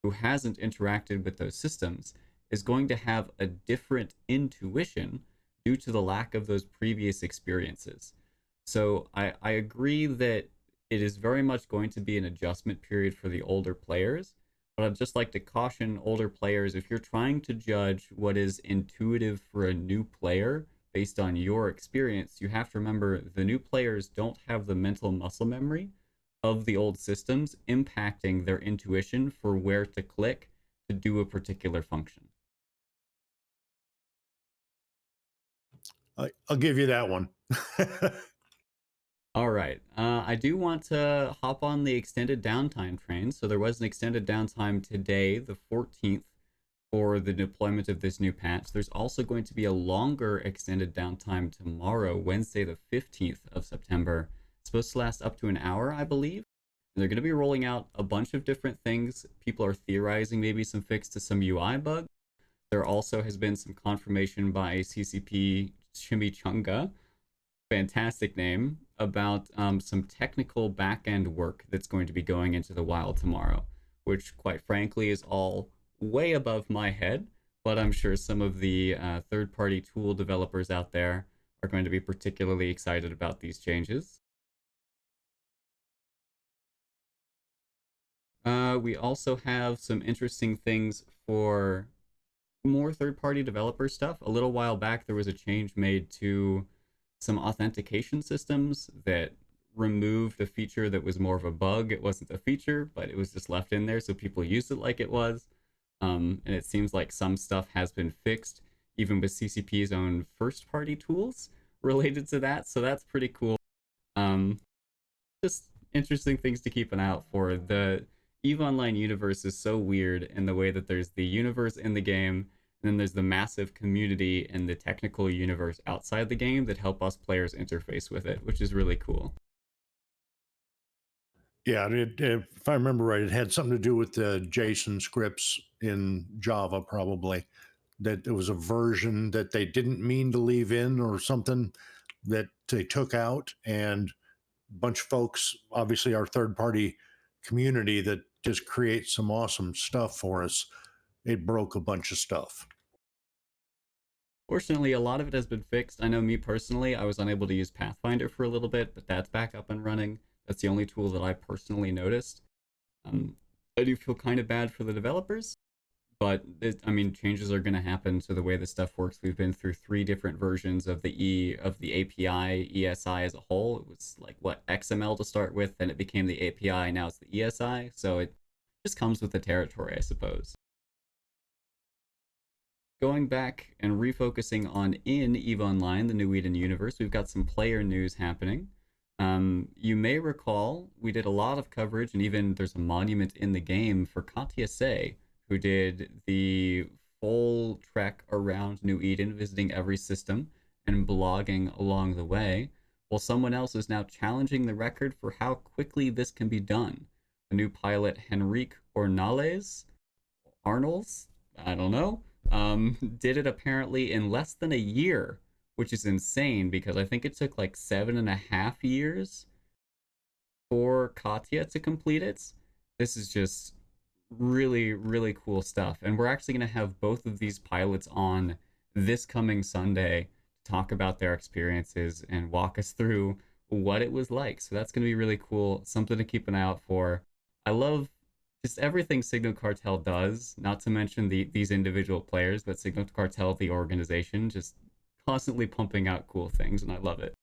who hasn't interacted with those systems is going to have a different intuition due to the lack of those previous experiences. So I agree that it is very much going to be an adjustment period for the older players, but I'd just like to caution older players if you're trying to judge what is intuitive for a new player based on your experience, you have to remember the new players don't have the mental muscle memory of the old systems impacting their intuition for where to click to do a particular function. I'll give you that one. All right. I do want to hop on the extended downtime train. So there was an extended downtime today, the 14th, for the deployment of this new patch. There's also going to be a longer extended downtime tomorrow, Wednesday, the 15th of September. It's supposed to last up to an hour, I believe. And they're going to be rolling out a bunch of different things. People are theorizing maybe some fix to some UI bugs. There also has been some confirmation by CCP Chimichanga, fantastic name, about some technical back-end work that's going to be going into the wild tomorrow, which quite frankly is all way above my head, but I'm sure some of the third-party tool developers out there are going to be particularly excited about these changes. We also have some interesting things for more third-party developer stuff. A little while back, there was a change made to some authentication systems that removed a feature that was more of a bug. It wasn't a feature, but it was just left in there so people used it like it was. And it seems like some stuff has been fixed, even with CCP's own first-party tools related to that. So that's pretty cool. Just interesting things to keep an eye out for. The EVE Online universe is so weird in the way that there's the universe in the game, and then there's the massive community and the technical universe outside the game that help us players interface with it, which is really cool. Yeah, if I remember right, it had something to do with the JSON scripts in Java, probably. That it was a version that they didn't mean to leave in or something that they took out. And a bunch of folks, obviously our third party community that just creates some awesome stuff for us, it broke a bunch of stuff. Fortunately, a lot of it has been fixed. I know me personally, I was unable to use Pathfinder for a little bit, but that's back up and running. That's the only tool that I personally noticed. I do feel kind of bad for the developers, but I mean, changes are going to happen to the way this stuff works. We've been through 3 different versions of the API ESI as a whole. It was like what XML to start with, then it became the API, now it's the ESI. So it just comes with the territory, I suppose. Going back and refocusing on in EVE Online, the New Eden universe, we've got some player news happening. You may recall we did a lot of coverage, and even there's a monument in the game for Katya Se, who did the full trek around New Eden, visiting every system and blogging along the way. Well, someone else is now challenging the record for how quickly this can be done. The new pilot, Henrique Ornales, Arnolds, I don't know, did it apparently in less than a year, which is insane because I think it took like 7.5 years for Katya to complete it. This is just really, really cool stuff. And we're actually going to have both of these pilots on this coming Sunday to talk about their experiences and walk us through what it was like. So that's going to be really cool. Something to keep an eye out for. I love just everything Signal Cartel does, not to mention these individual players, but Signal Cartel, the organization, just constantly pumping out cool things, and I love it.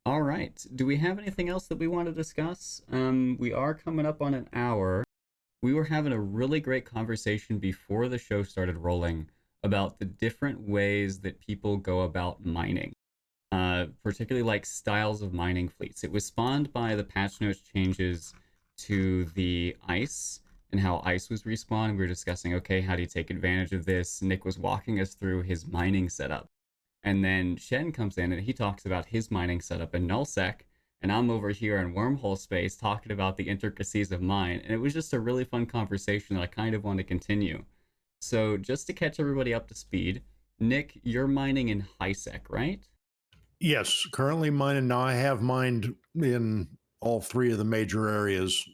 All right. Do we have anything else that we want to discuss? We are coming up on an hour. We were having a really great conversation before the show started rolling about the different ways that people go about mining. Particularly like styles of mining fleets. It was spawned by the patch notes changes to the ice and how ice was respawned. We were discussing, okay, how do you take advantage of this? Nick was walking us through his mining setup. And then Shen comes in and he talks about his mining setup in nullsec. And I'm over here in wormhole space talking about the intricacies of mine. And it was just a really fun conversation that I kind of want to continue. So just to catch everybody up to speed, Nick, you're mining in HiSec, right? Yes, currently mining. Now I have mined in all 3 of the major areas,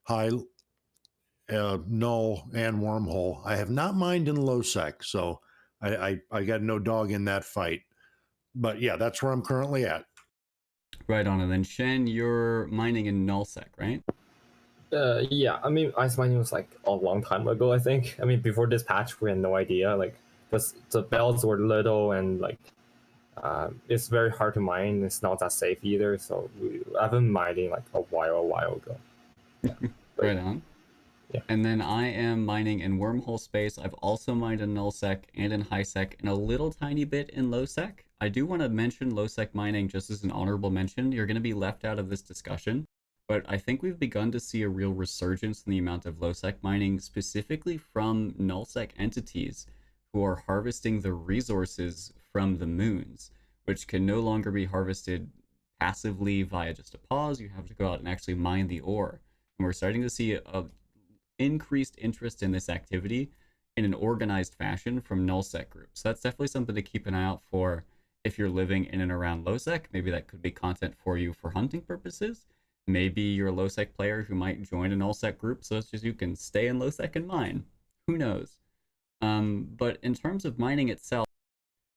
high, null, and wormhole. I have not mined in low sec, so I got no dog in that fight. But yeah, that's where I'm currently at. Right on. And then Shen, you're mining in nullsec, right? Yeah, I mean, ice mining was like a long time ago, I think. I mean, before this patch, we had no idea, like, because the belts were little and like, it's very hard to mine. It's not that safe either. So I've been mining like a while ago. Yeah. Right on. Yeah. And then I am mining in wormhole space. I've also mined in nullsec and in HiSec and a little tiny bit in lowsec. I do want to mention lowsec mining just as an honorable mention. You're going to be left out of this discussion, but I think we've begun to see a real resurgence in the amount of lowsec mining, specifically from nullsec entities who are harvesting the resources from the moons, which can no longer be harvested passively via just a pause. You have to go out and actually mine the ore. And we're starting to see a increased interest in this activity in an organized fashion from nullsec groups. So that's definitely something to keep an eye out for if you're living in and around lowsec. Maybe that could be content for you for hunting purposes. Maybe you're a lowsec player who might join a nullsec group so as you can stay in lowsec and mine. Who knows? But in terms of mining itself,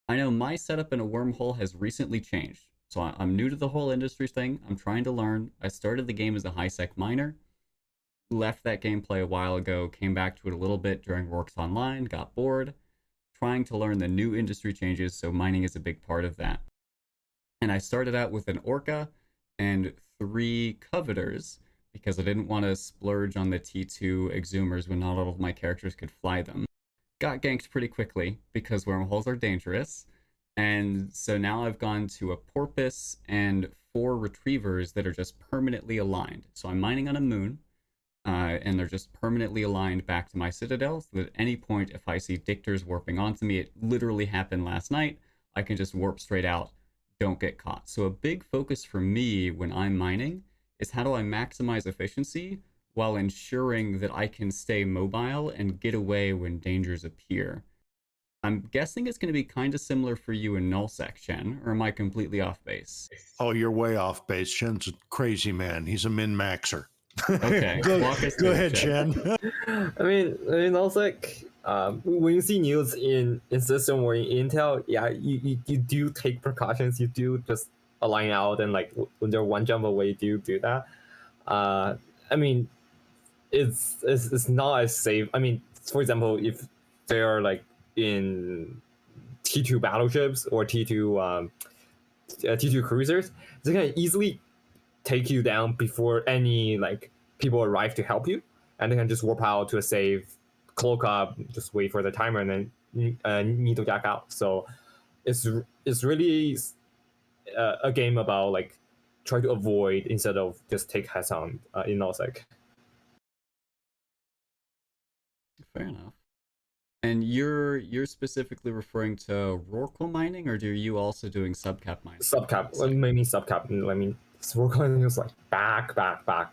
I know my setup in a wormhole has recently changed. So I'm new to the whole industry thing. I'm trying to learn. I started the game as a HiSec miner, left that gameplay a while ago, came back to it a little bit during Works Online, got bored, trying to learn the new industry changes, so mining is a big part of that. And I started out with an Orca and 3 Covetors, because I didn't want to splurge on the T2 Exhumers when not all of my characters could fly them. Got ganked pretty quickly, because wormholes are dangerous, And so now I've gone to a porpoise and 4 retrievers that are just permanently aligned. So I'm mining on a moon, and they're just permanently aligned back to my citadel. So that at any point, if I see dictors warping onto me, it literally happened last night, I can just warp straight out, don't get caught. So a big focus for me when I'm mining is how do I maximize efficiency while ensuring that I can stay mobile and get away when dangers appear. I'm guessing it's going to be kind of similar for you in nullsec, Shen, or am I completely off base? Oh, you're way off base. Shen's a crazy man. He's a min-maxer. Okay, walk us Go through it, ahead, Shen. Shen. I mean, also like when you see news in system or in Intel, yeah, you do take precautions. You do just align out and like when they're one jump away, you do that. I mean, it's not as safe. I mean, for example, if they are like in T2 battleships or T2 cruisers, they can easily take you down before any like people arrive to help you, and they can just warp out to a safe, cloak up, just wait for the timer, and then need to jack out. So it's really a game about like try to avoid instead of just take heads on in nullsec. Fair enough. And you're specifically referring to Rorqual mining, or are you also doing subcap mining? Subcap, maybe subcap. I mean, Rorqual was like back,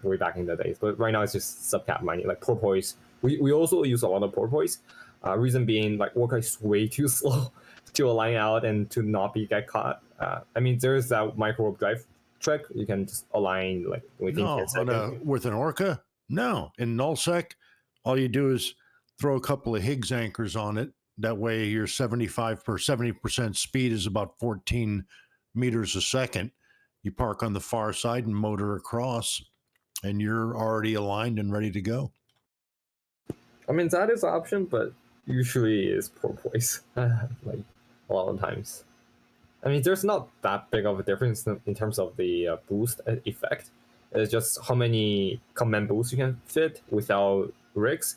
way back in the days. But right now it's just subcap mining, like porpoise. We also use a lot of porpoise. Reason being, like Rorqual is way too slow to align out and to not get caught. I mean, there's that micro drive trick. You can just align like within 10 seconds. With an orca? No. In nullsec, all you do is throw a couple of Higgs anchors on it. That way your 70% speed is about 14 meters a second. You park on the far side and motor across, and you're already aligned and ready to go. I mean, that is an option, but usually is porpoise, like a lot of times. I mean, there's not that big of a difference in terms of the boost effect. It's just how many command boosts you can fit without rigs,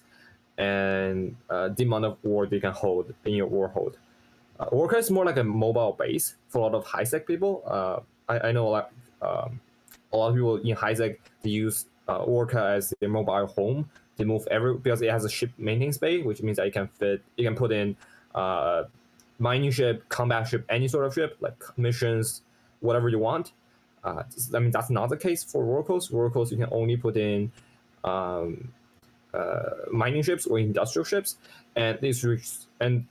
and the amount of ore they can hold in your ore hold. Orca is more like a mobile base for a lot of high sec people. I know a lot of people in high sec, they use Orca as their mobile home. They move because it has a ship maintenance bay, which means that you can put in mining ship, combat ship, any sort of ship, like missions, whatever you want. I mean, that's not the case for Rorquals. Rorquals, you can only put in mining ships or industrial ships, and there's an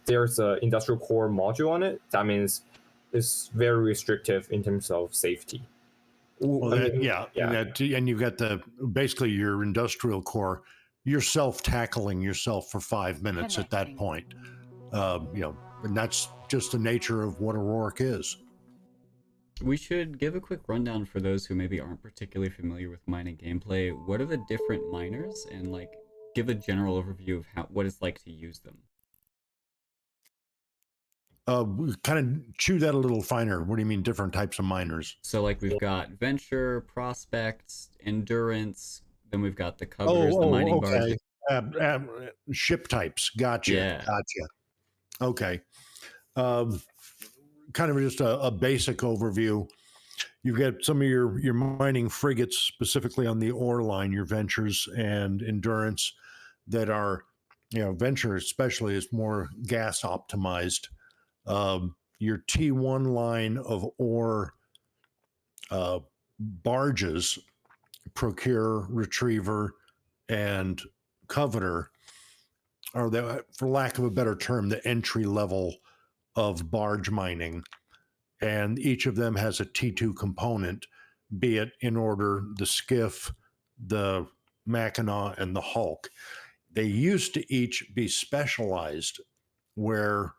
industrial core module on it. That means it's very restrictive in terms of safety. Well, and you've got basically your industrial core. You're self-tackling yourself for 5 minutes at that point. And that's just the nature of what a Rourke is. We should give a quick rundown for those who maybe aren't particularly familiar with mining gameplay. What are the different miners, and like give a general overview of what it's like to use them? Kind of chew that a little finer. What do you mean different types of miners? So like we've got venture, prospects, endurance, then we've got the covers, the mining okay. barge. Ship types. Gotcha. Yeah. Gotcha. Okay. Kind of just a basic overview. You've got some of your mining frigates, specifically on the ore line, your ventures and endurance, that are, venture especially is more gas optimized. Your T1 line of ore barges, Procure, Retriever, and Coveter, are for lack of a better term, the entry level of barge mining. And each of them has a T2 component, be it in order the skiff, the Mackinac, and the Hulk. They used to each be specialized, where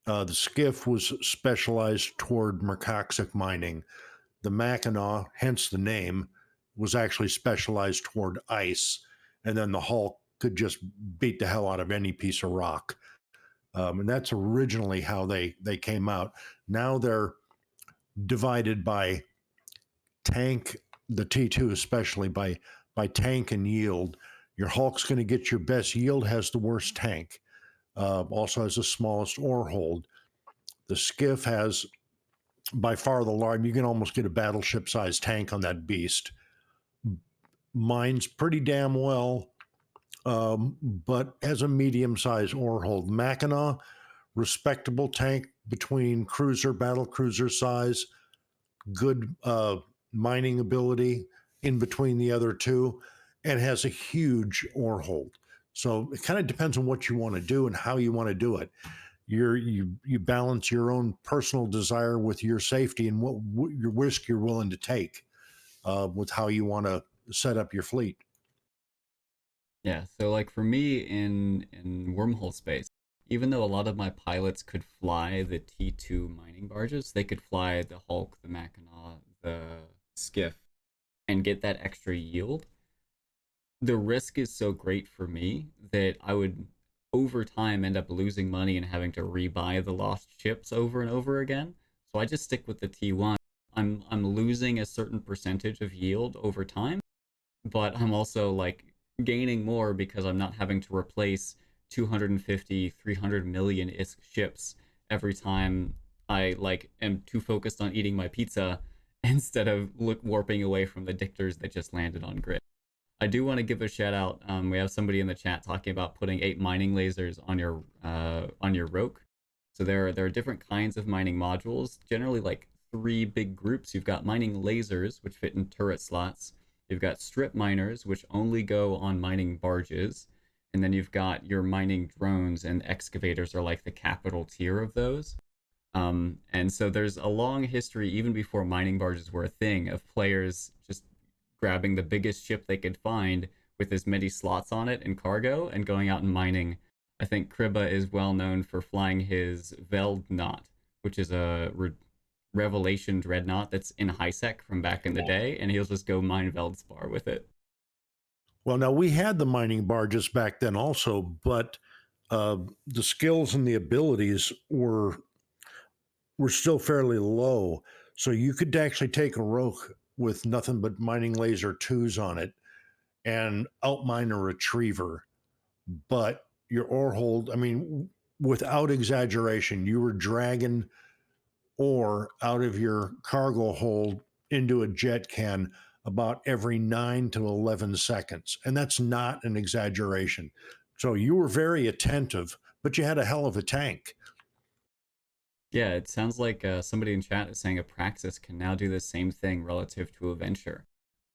the skiff was specialized toward Mercoxit mining. The Mackinac, hence the name, was actually specialized toward ice. And then the Hulk could just beat the hell out of any piece of rock. And that's originally how they came out. Now they're divided by tank, the T2 especially, by tank and yield. Your Hulk's going to get your best yield, has the worst tank. Also has the smallest ore hold. The skiff has by far the large. You can almost get a battleship-sized tank on that beast. Mines pretty damn well, but has a medium-sized ore hold. Mackinac, respectable tank between cruiser, battle cruiser size, good mining ability in between the other two, and has a huge ore hold. So it kind of depends on what you want to do and how you want to do it. You balance your own personal desire with your safety and what your risk you're willing to take with how you want to set up your fleet. Yeah, so like for me in wormhole space, even though a lot of my pilots could fly the T2 mining barges, they could fly the Hulk, the Mackinac, the Skiff, and get that extra yield. The risk is so great for me that I would over time end up losing money and having to rebuy the lost ships over and over again. So I just stick with the T1. I'm losing a certain percentage of yield over time, but I'm also like gaining more because I'm not having to replace 250, 300 million ISK ships every time I like am too focused on eating my pizza instead of warping away from the dictors that just landed on grid. I do want to give a shout out. We have somebody in the chat talking about putting 8 mining lasers on your Roke. So there are different kinds of mining modules. Generally, like 3 big groups. You've got mining lasers, which fit in turret slots. You've got strip miners, which only go on mining barges, and then you've got your mining drones, and excavators are like the capital tier of those. And so there's a long history, even before mining barges were a thing, of players just grabbing the biggest ship they could find with as many slots on it and cargo and going out and mining. I think Kriba is well known for flying his Veldknot, which is a Revelation dreadnought that's in HiSec from back in the day, and he'll just go mine Veldspar with it. Well, now we had the mining barges back then also, but the skills and the abilities were still fairly low. So you could actually take a Roke with nothing but mining laser 2s on it and outmine a retriever. But your ore hold, I mean, without exaggeration, you were dragging ore out of your cargo hold into a jet can about every 9 to 11 seconds. And that's not an exaggeration. So you were very attentive, but you had a hell of a tank. Yeah, it sounds like somebody in chat is saying a Praxis can now do the same thing relative to a Venture.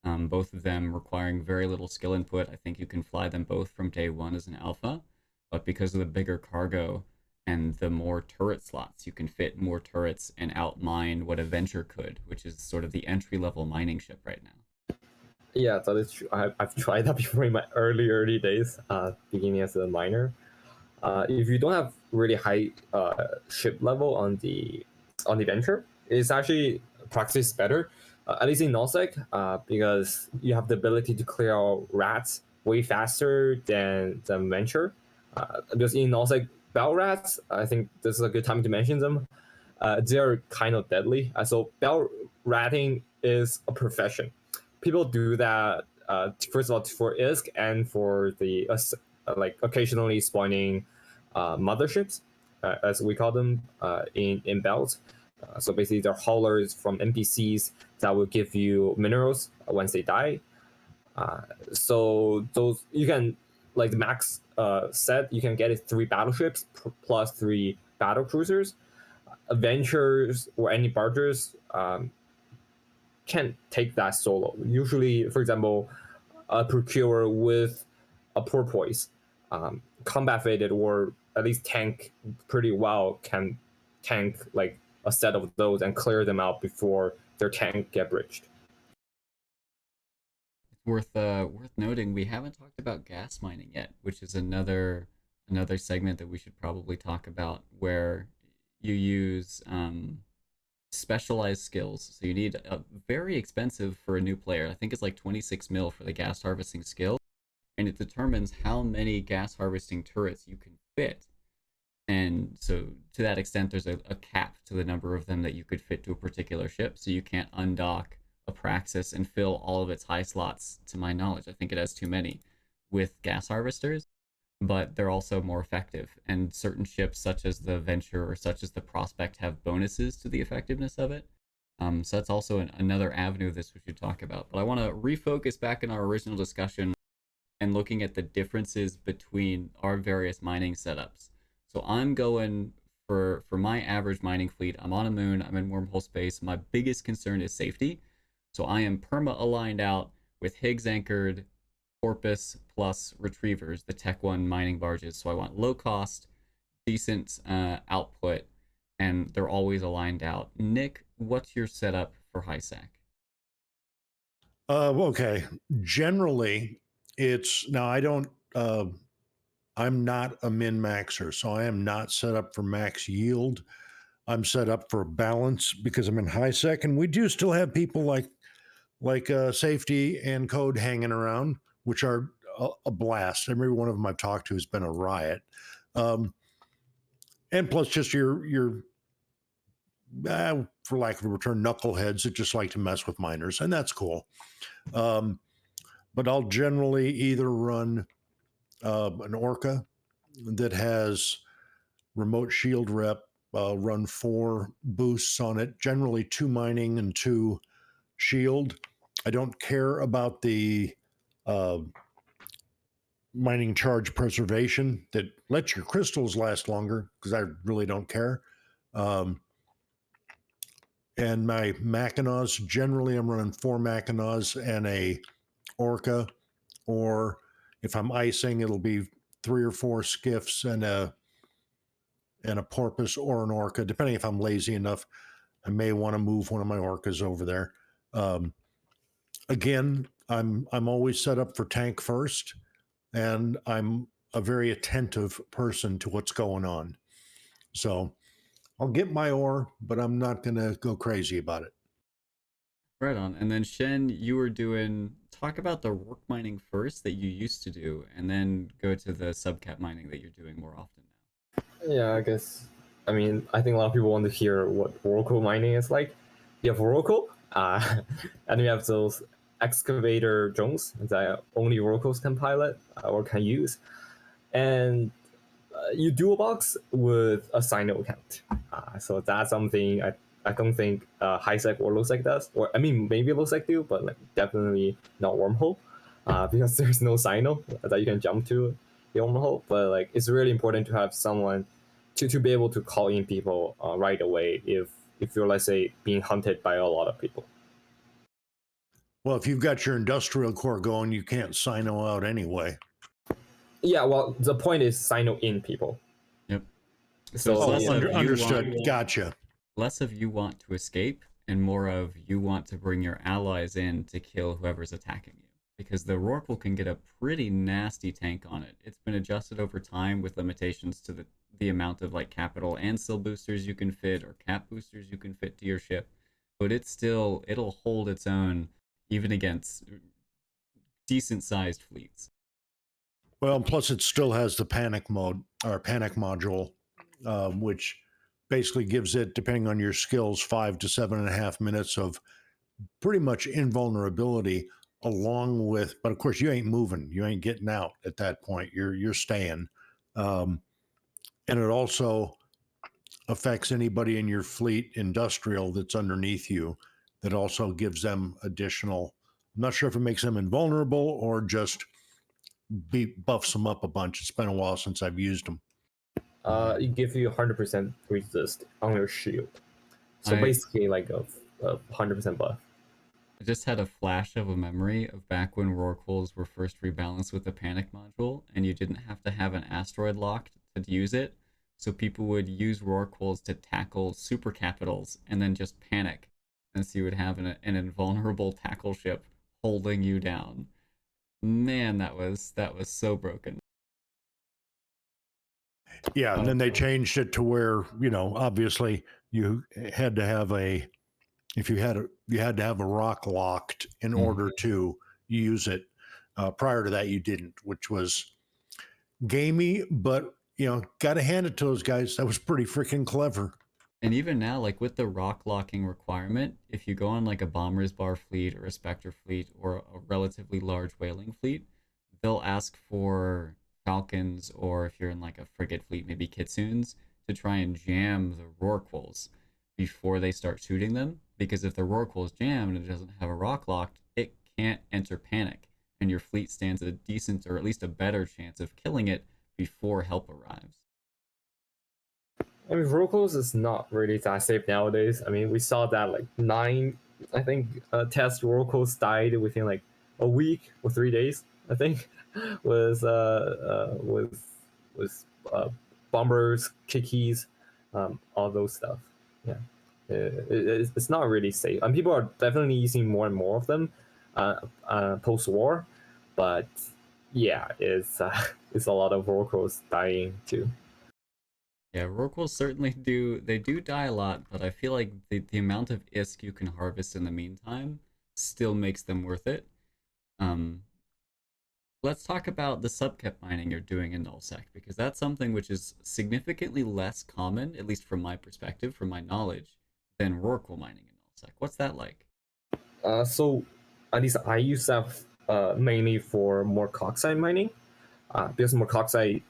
Both of them requiring very little skill input. I think you can fly them both from day one as an alpha, but because of the bigger cargo and the more turret slots, you can fit more turrets and outmine what a Venture could, which is sort of the entry-level mining ship right now. Yeah, that is true. I've tried that before in my early days, beginning as a miner. If you don't have really high ship level on the Venture, it's actually Praxis better, at least in nullsec, because you have the ability to clear out rats way faster than the Venture. Because in nullsec, bell rats, I think this is a good time to mention them. They're kind of deadly. So bell ratting is a profession. People do that first of all for ISK and for the like occasionally spawning motherships, as we call them in belts. So basically, they're haulers from NPCs that will give you minerals once they die. So those you can like the max set you can get is 3 battleships plus 3 battle cruisers. Adventures or any bargers can't take that solo. Usually, for example, a procurer with a porpoise, combat faded or at least tank pretty well, can tank like a set of those and clear them out before their tank get breached. It's worth noting we haven't talked about gas mining yet, which is another segment that we should probably talk about, where you use specialized skills. So you need a very expensive for a new player. I think it's like 26 mil for the gas harvesting skill, and it determines how many gas harvesting turrets you can fit. And so to that extent, there's a cap to the number of them that you could fit to a particular ship. So you can't undock a Praxis and fill all of its high slots, to my knowledge. I think it has too many with gas harvesters. but they're also more effective. And certain ships, such as the Venture or such as the Prospect, have bonuses to the effectiveness of it. So that's also another avenue of this we should talk about. But I want to refocus back in our original discussion and looking at the differences between our various mining setups. So I'm going for my average mining fleet. I'm on a moon. I'm in wormhole space. My biggest concern is safety. So I am perma aligned out with Higgs anchored Porpoise plus retrievers, the Tech 1 mining barges. So I want low cost, decent output, and they're always aligned out. Nick, what's your setup for HiSAC? Okay. Generally, it's now I don't. I'm not a min maxer, so I am not set up for max yield. I'm set up for balance because I'm in high sec, and we do still have people like safety and code hanging around, which are a blast. Every one of them I've talked to has been a riot. And plus, just your for lack of a return, knuckleheads that just like to mess with miners, and that's cool. But I'll generally either run an Orca that has remote shield rep, run 4 boosts on it, generally 2 mining and 2 shield. I don't care about the mining charge preservation that lets your crystals last longer because I really don't care. And my Mackinaws, generally I'm running 4 Mackinaws and a Orca, or if I'm icing, it'll be 3 or 4 skiffs and a porpoise or an Orca, depending if I'm lazy enough. I may want to move one of my Orcas over there. Again, I'm always set up for tank first, and I'm a very attentive person to what's going on. So I'll get my ore, but I'm not going to go crazy about it. Right on. And then Shen, you were doing talk about the rook mining first that you used to do, and then go to the subcap mining that you're doing more often now. Yeah, I guess. I mean, I think a lot of people want to hear what Oracle mining is like. You have Oracle, and you have those excavator drones that only Oracles can pilot or can use. And you do a box with a Sino account. So that's something I don't think HiSec or LowSec does. Or I mean, maybe LowSec do, but like definitely not Wormhole, because there's no Sino that you can jump to the Wormhole. But like, it's really important to have someone to be able to call in people right away if you're, let's say, being hunted by a lot of people. Well, if you've got your industrial core going, you can't Sino out anyway. Yeah, well, the point is Sino in people. Yep. So it's less of understood. Gotcha. Less of you want to escape and more of you want to bring your allies in to kill whoever's attacking you. Because the Rorqual can get a pretty nasty tank on it. It's been adjusted over time with limitations to the amount of like capital and sil boosters you can fit or cap boosters you can fit to your ship. But it'll hold its own even against decent sized fleets. Well, plus it still has the panic mode or panic module, which basically gives it, depending on your skills, 5 to 7.5 minutes of pretty much invulnerability, along with. But of course, you ain't moving, you ain't getting out at that point. You're staying, and it also affects anybody in your fleet industrial that's underneath you. That also gives them additional. I'm not sure if it makes them invulnerable or just buffs them up a bunch. It's been a while since I've used them. It gives you 100% resist on your shield. So basically like a 100% buff. I just had a flash of a memory of back when Rorquals were first rebalanced with the panic module, and you didn't have to have an asteroid lock to use it. So people would use Rorquals to tackle super capitals and then just panic. And so you would have an invulnerable tackle ship holding you down. Man, that was so broken. Yeah, and then they changed it to where, obviously you had to have you had to have a rock locked in order to use it. Prior to that, you didn't, which was gamey, but got to hand it to those guys. That was pretty freaking clever. And even now, like with the rock locking requirement, if you go on like a Bomber's Bar fleet or a Spectre fleet or a relatively large whaling fleet, they'll ask for falcons, or if you're in like a frigate fleet, maybe kitsunes, to try and jam the rorquals before they start shooting them. Because if the rorqual is jammed and it doesn't have a rock locked, it can't enter panic, and your fleet stands a decent or at least a better chance of killing it before help arrives. I mean, Rorquals is not really that safe nowadays. I mean, we saw that like 9, I think, test Rorquals died within like a week or 3 days. I think with bombers, kickies, all those stuff. Yeah, it's not really safe, and people are definitely using more and more of them post war. But yeah, it's a lot of Rorquals dying too. Yeah, rorquals certainly do. They do die a lot, but I feel like the amount of ISK you can harvest in the meantime still makes them worth it. Um, let's talk about the subkept mining you're doing in nullsec, because that's something which is significantly less common, at least from my perspective, from my knowledge, than rorqual mining in nullsec. What's that like? So at least I use that mainly for Mercoxit mining, because Mercoxit,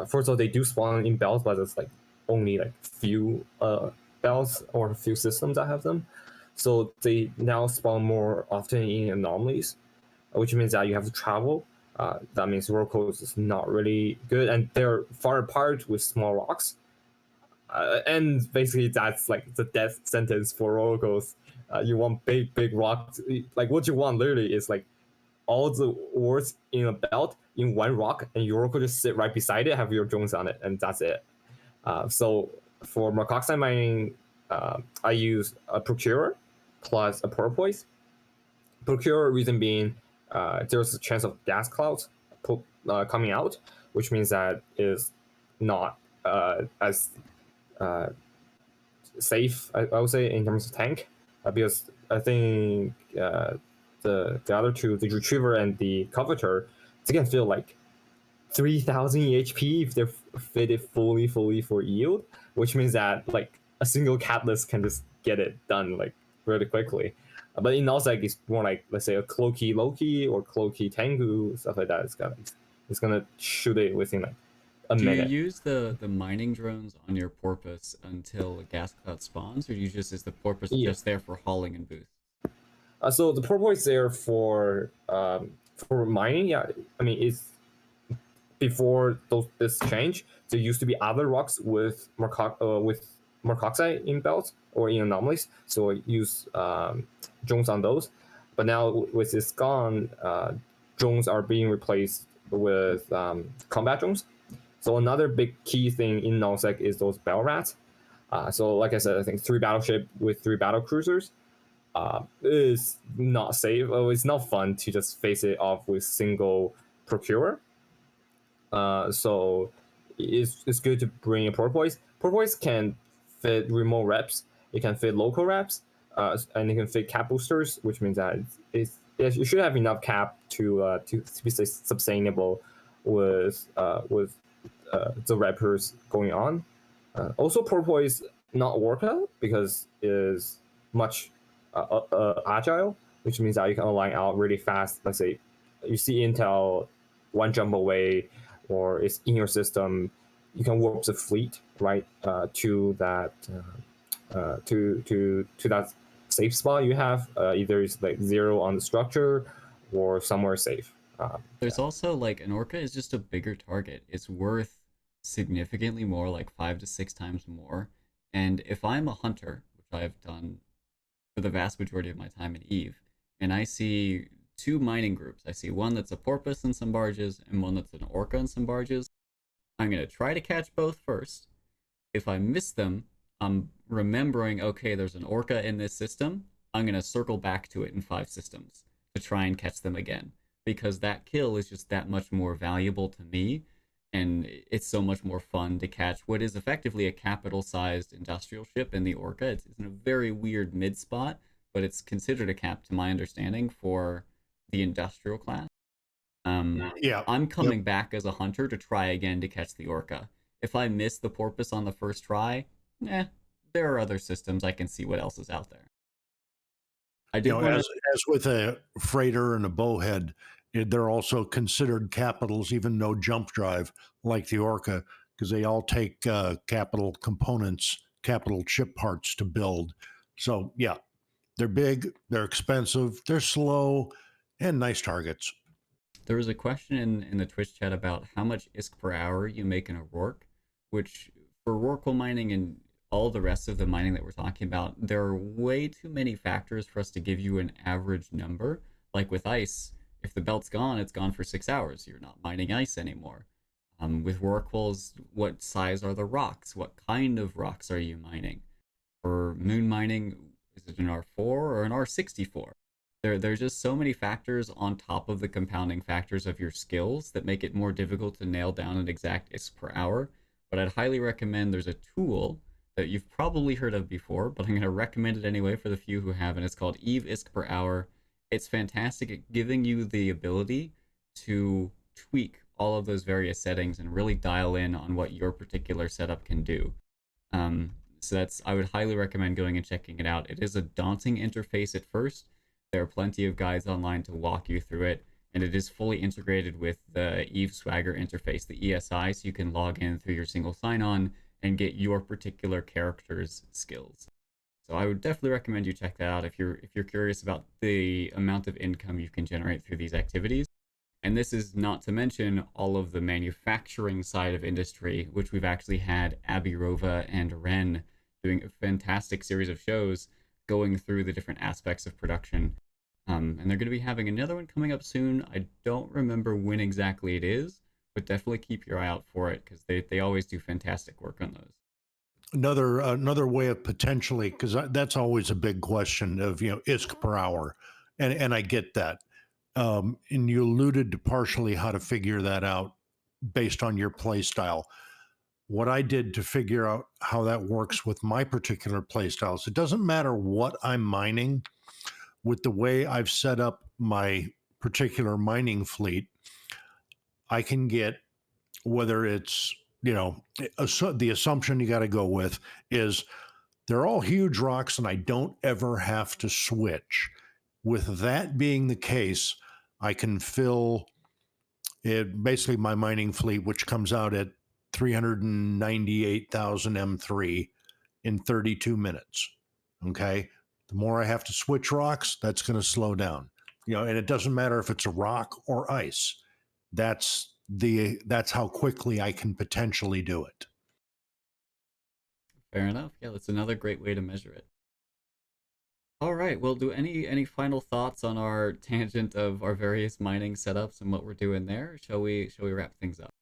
first of all, they do spawn in bells, but it's like only like few bells or a few systems that have them. So they now spawn more often in anomalies, which means that you have to travel. That means rorquals is not really good, and they're far apart with small rocks. And basically, that's like the death sentence for rorquals. You want big rocks. Like what you want literally is like all the ores in a belt in one rock, and your oracle just sit right beside it, have your drones on it, and that's it. So for Mercoxit mining, I use a procurer plus a porpoise. Procurer reason being, there's a chance of gas clouds coming out, which means that is not as safe, I would say, in terms of tank, because I think the other two, the retriever and the coveter, they can feel like 3,000 HP if they're fitted fully for yield, which means that like a single catalyst can just get it done like really quickly. But in Nullsec, it's more like, let's say, a Cloaky Loki or Cloaky Tengu, stuff like that. It's gonna shoot it within like a Do minute. you use the mining drones on your porpoise until a gas cloud spawns, or do you just is the porpoise just there for hauling and boost? So the porpoise there for mining. Yeah, I mean it's before this change. There used to be other rocks with Mercoxite in belts or in anomalies, so I use drones on those. But now with this gone, drones are being replaced with combat drones. So another big key thing in nullsec is those bell rats. So like I said, I think 3 battleship with 3 battle cruisers is not safe. It's not fun to just face it off with single procurer. So it's good to bring a porpoise. Porpoise can fit remote reps. It can fit local reps, and it can fit cap boosters, which means that you should have enough cap to be sustainable with the rappers going on. Also, porpoise not workout because it is much agile, which means that you can align out really fast. Let's say you see Intel one jump away, or it's in your system, you can warp the fleet right to that to that safe spot you have. Either it's like 0 on the structure or somewhere safe. There's also like an orca is just a bigger target. It's worth significantly more, like 5 to 6 times more. And if I'm a hunter, which I've done for the vast majority of my time in Eve, and I see 2 mining groups, I see one that's a porpoise and some barges, and one that's an orca and some barges, I'm going to try to catch both first. If I miss them, I'm remembering, okay, there's an orca in this system. I'm going to circle back to it in 5 systems to try and catch them again, because that kill is just that much more valuable to me, and it's so much more fun to catch what is effectively a capital-sized industrial ship in the orca. It's in a very weird mid spot, but it's considered a cap, to my understanding, for the industrial class. Yeah. I'm coming back as a hunter to try again to catch the orca. If I miss the porpoise on the first try, there are other systems. I can see what else is out there. I did as with a freighter and a bowhead, They're also considered capitals, even no jump drive like the Orca, because they all take capital components, capital chip parts to build. So yeah, they're big, they're expensive, they're slow, and nice targets. There was a question in the Twitch chat about how much ISK per hour you make in a Rourke, which for Rorqual mining and all the rest of the mining that we're talking about, there are way too many factors for us to give you an average number. Like with ice, if the belt's gone, it's gone for 6 hours. You're not mining ice anymore. With Rorquals, what size are the rocks? What kind of rocks are you mining? For moon mining, is it an R4 or an R64? There's just so many factors on top of the compounding factors of your skills that make it more difficult to nail down an exact ISK per hour. But I'd highly recommend there's a tool that you've probably heard of before, but I'm going to recommend it anyway for the few who haven't. It's called Eve ISK per hour. It's fantastic at giving you the ability to tweak all of those various settings and really dial in on what your particular setup can do. So I would highly recommend going and checking it out. It is a daunting interface at first. There are plenty of guides online to walk you through it, and it is fully integrated with the Eve Swagger interface, the ESI, so you can log in through your single sign-on and get your particular character's skills. So I would definitely recommend you check that out if you're curious about the amount of income you can generate through these activities. And this is not to mention all of the manufacturing side of industry, which we've actually had Abby Rova and Ren doing a fantastic series of shows going through the different aspects of production. And they're going to be having another one coming up soon. I don't remember when exactly it is, but definitely keep your eye out for it because they always do fantastic work on those. Another way of potentially, because that's always a big question of ISK per hour, and I get that. And you alluded to partially how to figure that out based on your play style. What I did to figure out how that works with my particular play styles, it doesn't matter what I'm mining. With the way I've set up my particular mining fleet, I can get, whether it's, the assumption you got to go with is they're all huge rocks and I don't ever have to switch. With that being the case, I can fill it, basically my mining fleet, which comes out at 398,000 M3 in 32 minutes. Okay. The more I have to switch rocks, that's going to slow down. And it doesn't matter if it's a rock or ice. That's how quickly I can potentially do it. Fair enough. Yeah, that's another great way to measure it. All right. Well, do any final thoughts on our tangent of our various mining setups and what we're doing there? Shall we wrap things up?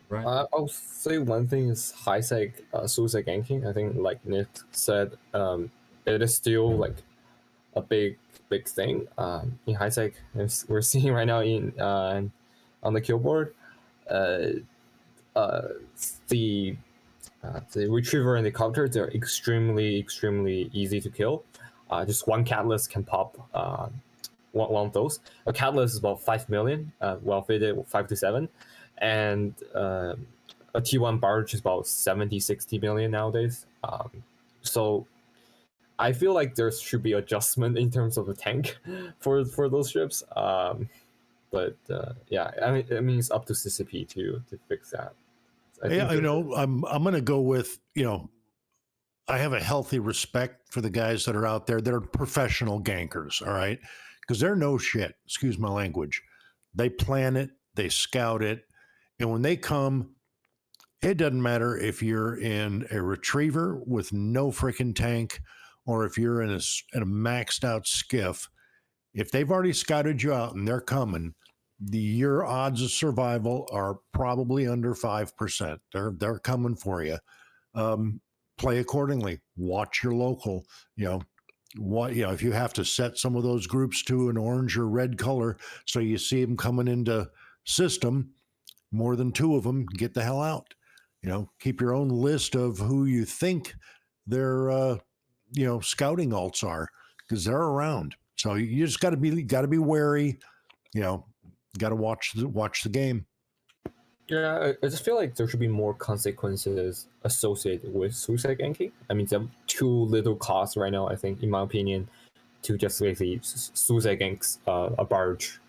Right. I'll say one thing is high sec suicide ganking. I think, like Nick said, it is still like a big thing in high sec. As we're seeing right now on the kill board, the retriever and the counter, they're extremely easy to kill. Just one catalyst can pop one of those. A catalyst is about 5 million, well fitted 5 to 7, and a T1 barge is about 70-60 million nowadays. So I feel like there should be adjustment in terms of the tank for those ships. But yeah, I mean it's up to CCP to fix that. I'm going to go with, I have a healthy respect for the guys that are out there. They're professional gankers, all right? Because they're no shit, excuse my language. They plan it, they scout it, and when they come, it doesn't matter if you're in a retriever with no freaking tank or if you're in a maxed out skiff. If they've already scouted you out and they're coming, your odds of survival are probably under 5%. They're coming for you. Play accordingly. Watch your local. If you have to set some of those groups to an orange or red color, so you see them coming into system, more than 2 of them, get the hell out. Keep your own list of who you think their scouting alts are, because they're around. So you just got to be wary. Got to watch the game. Yeah, I just feel like there should be more consequences associated with suicide ganking. I mean, there are too little cost right now, I think, in my opinion, to just basically suicide ganks a barge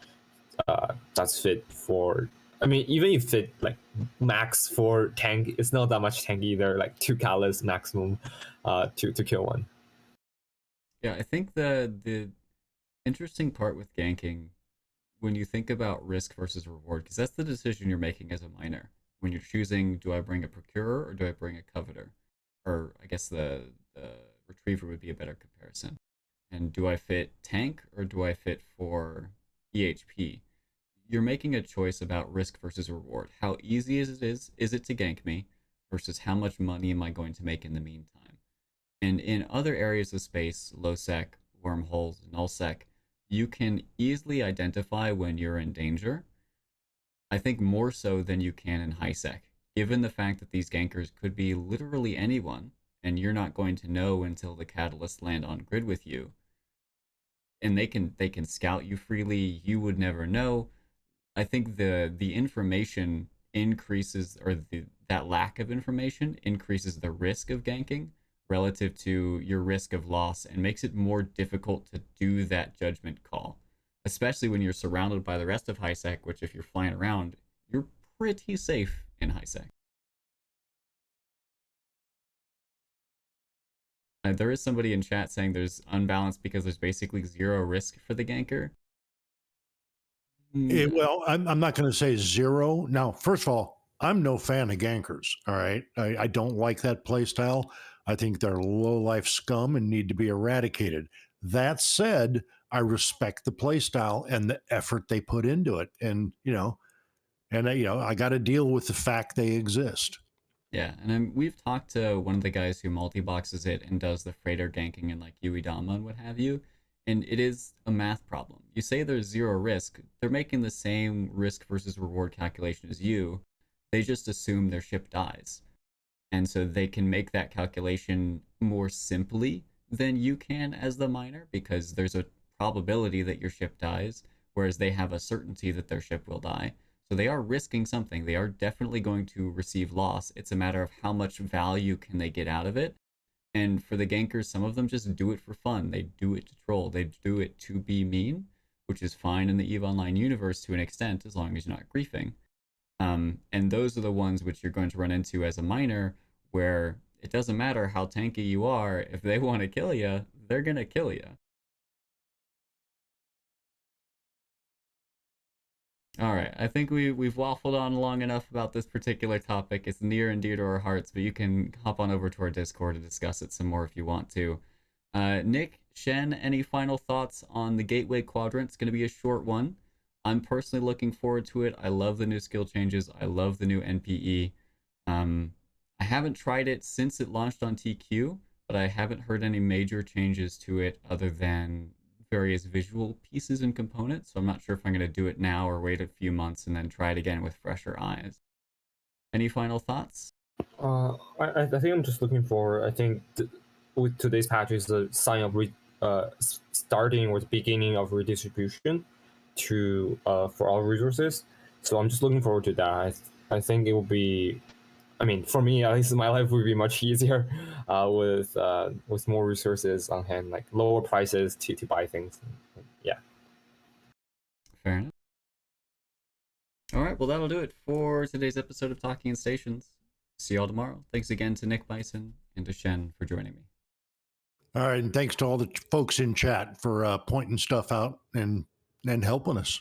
that's fit for. I mean, even if it like max for tank, it's not that much tank either. Like 2 catalysts maximum to kill one. Yeah, I think the interesting part with ganking, when you think about risk versus reward, because that's the decision you're making as a miner. When you're choosing, do I bring a procurer or do I bring a coveter? Or I guess the retriever would be a better comparison. And do I fit tank or do I fit for EHP? You're making a choice about risk versus reward. How easy is it to gank me versus how much money am I going to make in the meantime? And in other areas of space, low sec, wormholes, null sec, you can easily identify when you're in danger. I think more so than you can in high sec, given the fact that these gankers could be literally anyone, and you're not going to know until the catalysts land on grid with you. And they can scout you freely. You would never know. I think the information increases, or that lack of information increases the risk of ganking relative to your risk of loss, and makes it more difficult to do that judgment call, especially when you're surrounded by the rest of high sec, which if you're flying around, you're pretty safe in high sec. There is somebody in chat saying there's unbalanced because there's basically zero risk for the ganker. Well, I'm not going to say zero. Now, first of all, I'm no fan of gankers. All right. I don't like that play style. I think they're low life scum and need to be eradicated. That said, I respect the play style and the effort they put into it. And, I got to deal with the fact they exist. Yeah, and we've talked to one of the guys who multi-boxes it and does the freighter ganking and like Uedama and what have you, and it is a math problem. You say there's zero risk, they're making the same risk versus reward calculation as you, they just assume their ship dies. And so they can make that calculation more simply than you can as the miner, because there's a probability that your ship dies, whereas they have a certainty that their ship will die. So they are risking something. They are definitely going to receive loss. It's a matter of how much value can they get out of it. And for the gankers, some of them just do it for fun. They do it to troll. They do it to be mean, which is fine in the EVE Online universe to an extent, as long as you're not griefing. And those are the ones which you're going to run into as a miner, where it doesn't matter how tanky you are. If they want to kill you, they're going to kill you. All right, I think we've waffled on long enough about this particular topic. It's near and dear to our hearts, but you can hop on over to our Discord to discuss it some more if you want to. Nick, Shen, any final thoughts on the Gateway Quadrant? It's going to be a short one. I'm personally looking forward to it. I love the new skill changes. I love the new NPE. I haven't tried it since it launched on TQ, but I haven't heard any major changes to it other than various visual pieces and components, so I'm not sure if I'm going to do it now or wait a few months and then try it again with fresher eyes. Any final thoughts? I think I'm just looking for, I think with today's patch is the sign of starting or the beginning of redistribution to for all resources. So I'm just looking forward to that. I think it will be, I mean, for me at least, my life would be much easier with more resources on hand, like lower prices to buy things. Yeah. Fair enough. All right, well, that'll do it for today's episode of Talking in Stations. See y'all tomorrow. Thanks again to Nick Bison and to Shen for joining me. All right. And thanks to all the folks in chat for pointing stuff out and helping us.